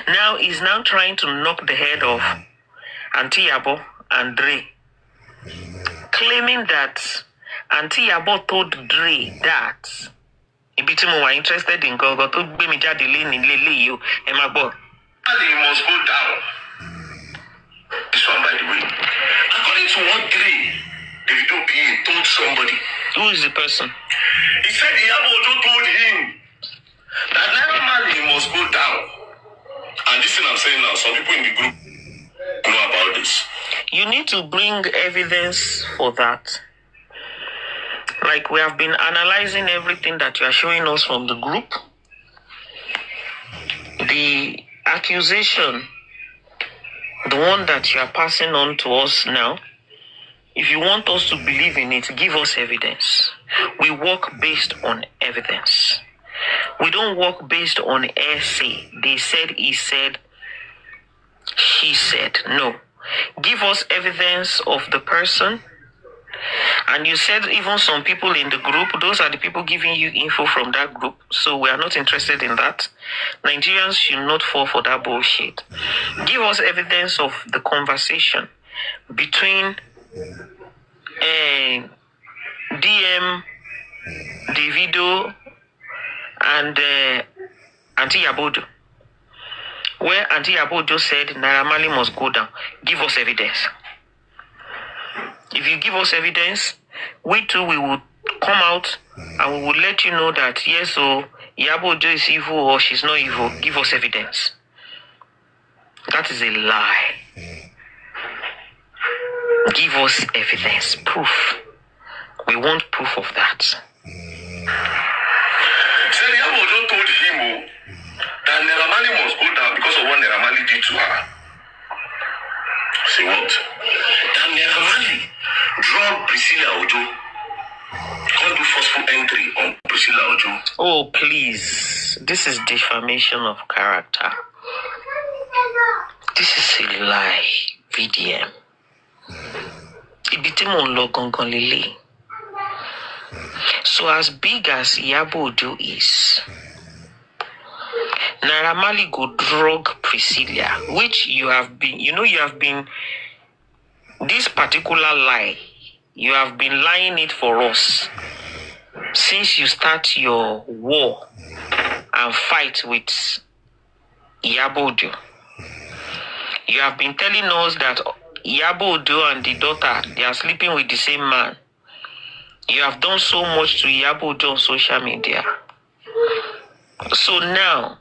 Now he's now trying to knock the head off Auntie Iyabo and Dre claiming that Auntie Iyabo told Dre that ibi tí mo wà interested in gangan tó gbé mi jáde léyìí o ẹ má gbọ́. He must go down. This one, by the way, according to what Dre, Davido PA told somebody. Who is the person? He said Iyabo told him that Naira Marley must go down. And this thing I'm saying now, some people in the group know about this. You need to bring evidence for that. Like we have been analyzing everything that you are showing us from the group. The accusation, the one that you are passing on to us now, if you want us to believe in it, give us evidence. We work based on evidence. We don't work based on essay. They said, he said, she said. No. Give us evidence of the person. And you said even some people in the group, those are the people giving you info from that group. So we are not interested in that. Nigerians should not fall for that bullshit. Give us evidence of the conversation between DM, Davido, and Auntie Iyabo, where Auntie Iyabo said Naira Marley must go down. Give us evidence. If you give us evidence, we too we will come out and we will let you know that yes, so Iyabo is evil or she's not evil. Give us evidence. That is a lie. Give us evidence, proof. We want proof of that. Said Iyabo told him that Naira Marley must go down because of what Naira Marley did to her. Say what? That Naira Marley drug Priscilla Ojo. Can't do forceful entry on Priscilla Ojo. Oh, please. This is defamation of character. This is a lie, VDM. Ibi tí mò ń lọ gangan lélẹ̀. So as big as Iyabo is, Naira Marley go drug Priscilla, which you have been, this particular lie, you have been lying it for us since you start your war and fight with Iyabo. You have been telling us that Iyabo and the daughter, they are sleeping with the same man. You have done so much to Iyabo on social media. So now,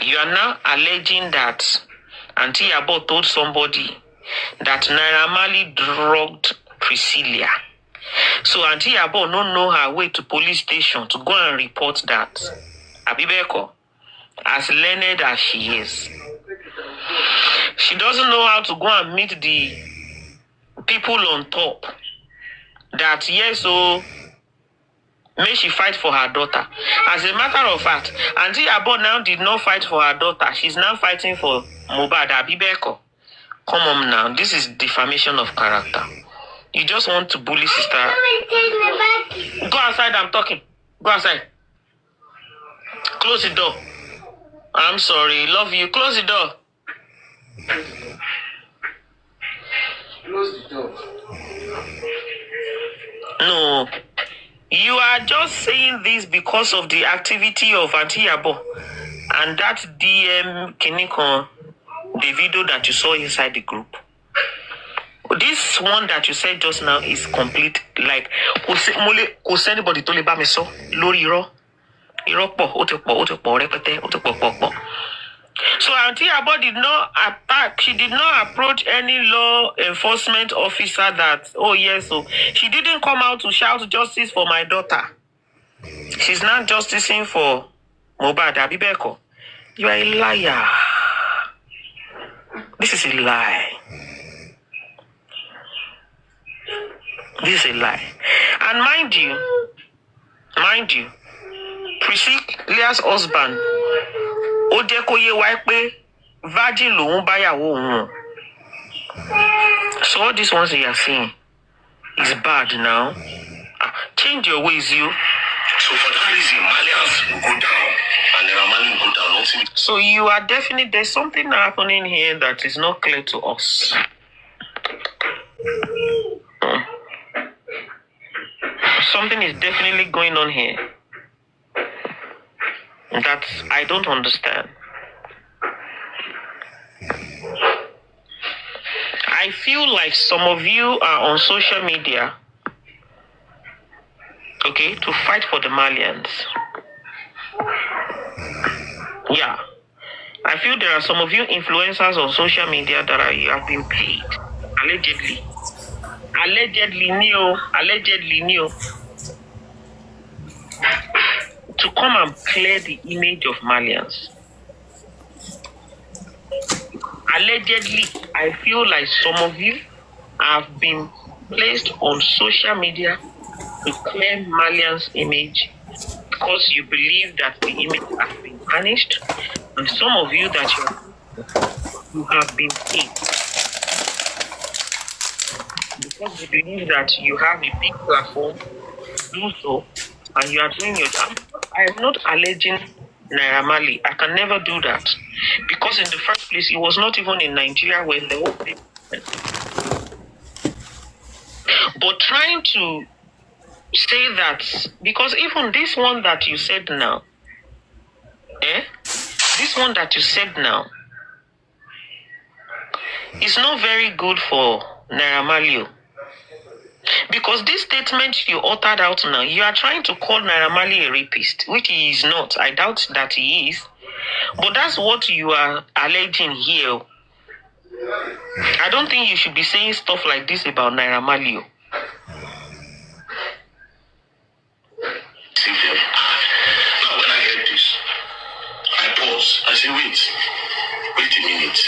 you are now alleging that Auntie Iyabo told somebody that Naira Marley drugged Priscilla. So Auntie Iyabo don't know her way to police station to go and report that. Abibeko, as learned as she is, she doesn't know how to go and meet the people on top. That yes, so may she fight for her daughter. As a matter of fact, Auntie Iyabo now did not fight for her daughter. She's now fighting for Mohbad. Abibeko. Come on now. This is defamation of character. You just want to bully sister. Go outside, I'm talking. Go outside. Close the door. I'm sorry. Love you. Close the door. Close the door. No. You are just saying this because of the activity of Auntie Iyabo and that DM Kinikon, the video that you saw inside the group. This one that you said just now is complete. Like, kò anybody to le bá mi sọ lórí irọ́. Irọ́ pọ̀, ó ti pọ̀, rẹpẹtẹ, ó ti pọ̀. So Auntie Iyabo did not attack. She did not approach any law enforcement officer that, oh yes, so she didn't come out to shout justice for my daughter. She's not justicing for Mohbad. Abibeko. You are a liar. This is a lie. This is a lie. And mind you, Priscilla's husband, ó jẹ́ kó yé wa pé virgin lòun báyàwó òun. So all these ones that you are seeing is bad now. Change your ways, you. So for that reason, Malians will go down and the Ramali will go down. Nothing. So you are definitely, there's something happening here that is not clear to us. something is definitely going on here that I don't understand. I feel like some of you are on social media, okay, to fight for the Malians. Yeah. I feel there are some of you influencers on social media that you have been paid, allegedly. Allegedly new, to come and clear the image of Malians. Allegedly, I feel like some of you have been placed on social media to clear Malians' image because you believe that the image has been tarnished, and some of you that you have been paid because you believe that you have a big platform to do so, and you are doing your job. I am not alleging Naira Marley. I can never do that because in the first place, it was not even in Nigeria when the whole thing happened. But trying to say that, because even this one that you said now, this one that you said now is not very good for Naira Marley. Because this statement you uttered out now, you are trying to call Naira Marley a rapist, which he is not. I doubt that he is. But that's what you are alleging here. I don't think you should be saying stuff like this about Naira Marley. Now, when I heard this, I paused. I said, wait a minute.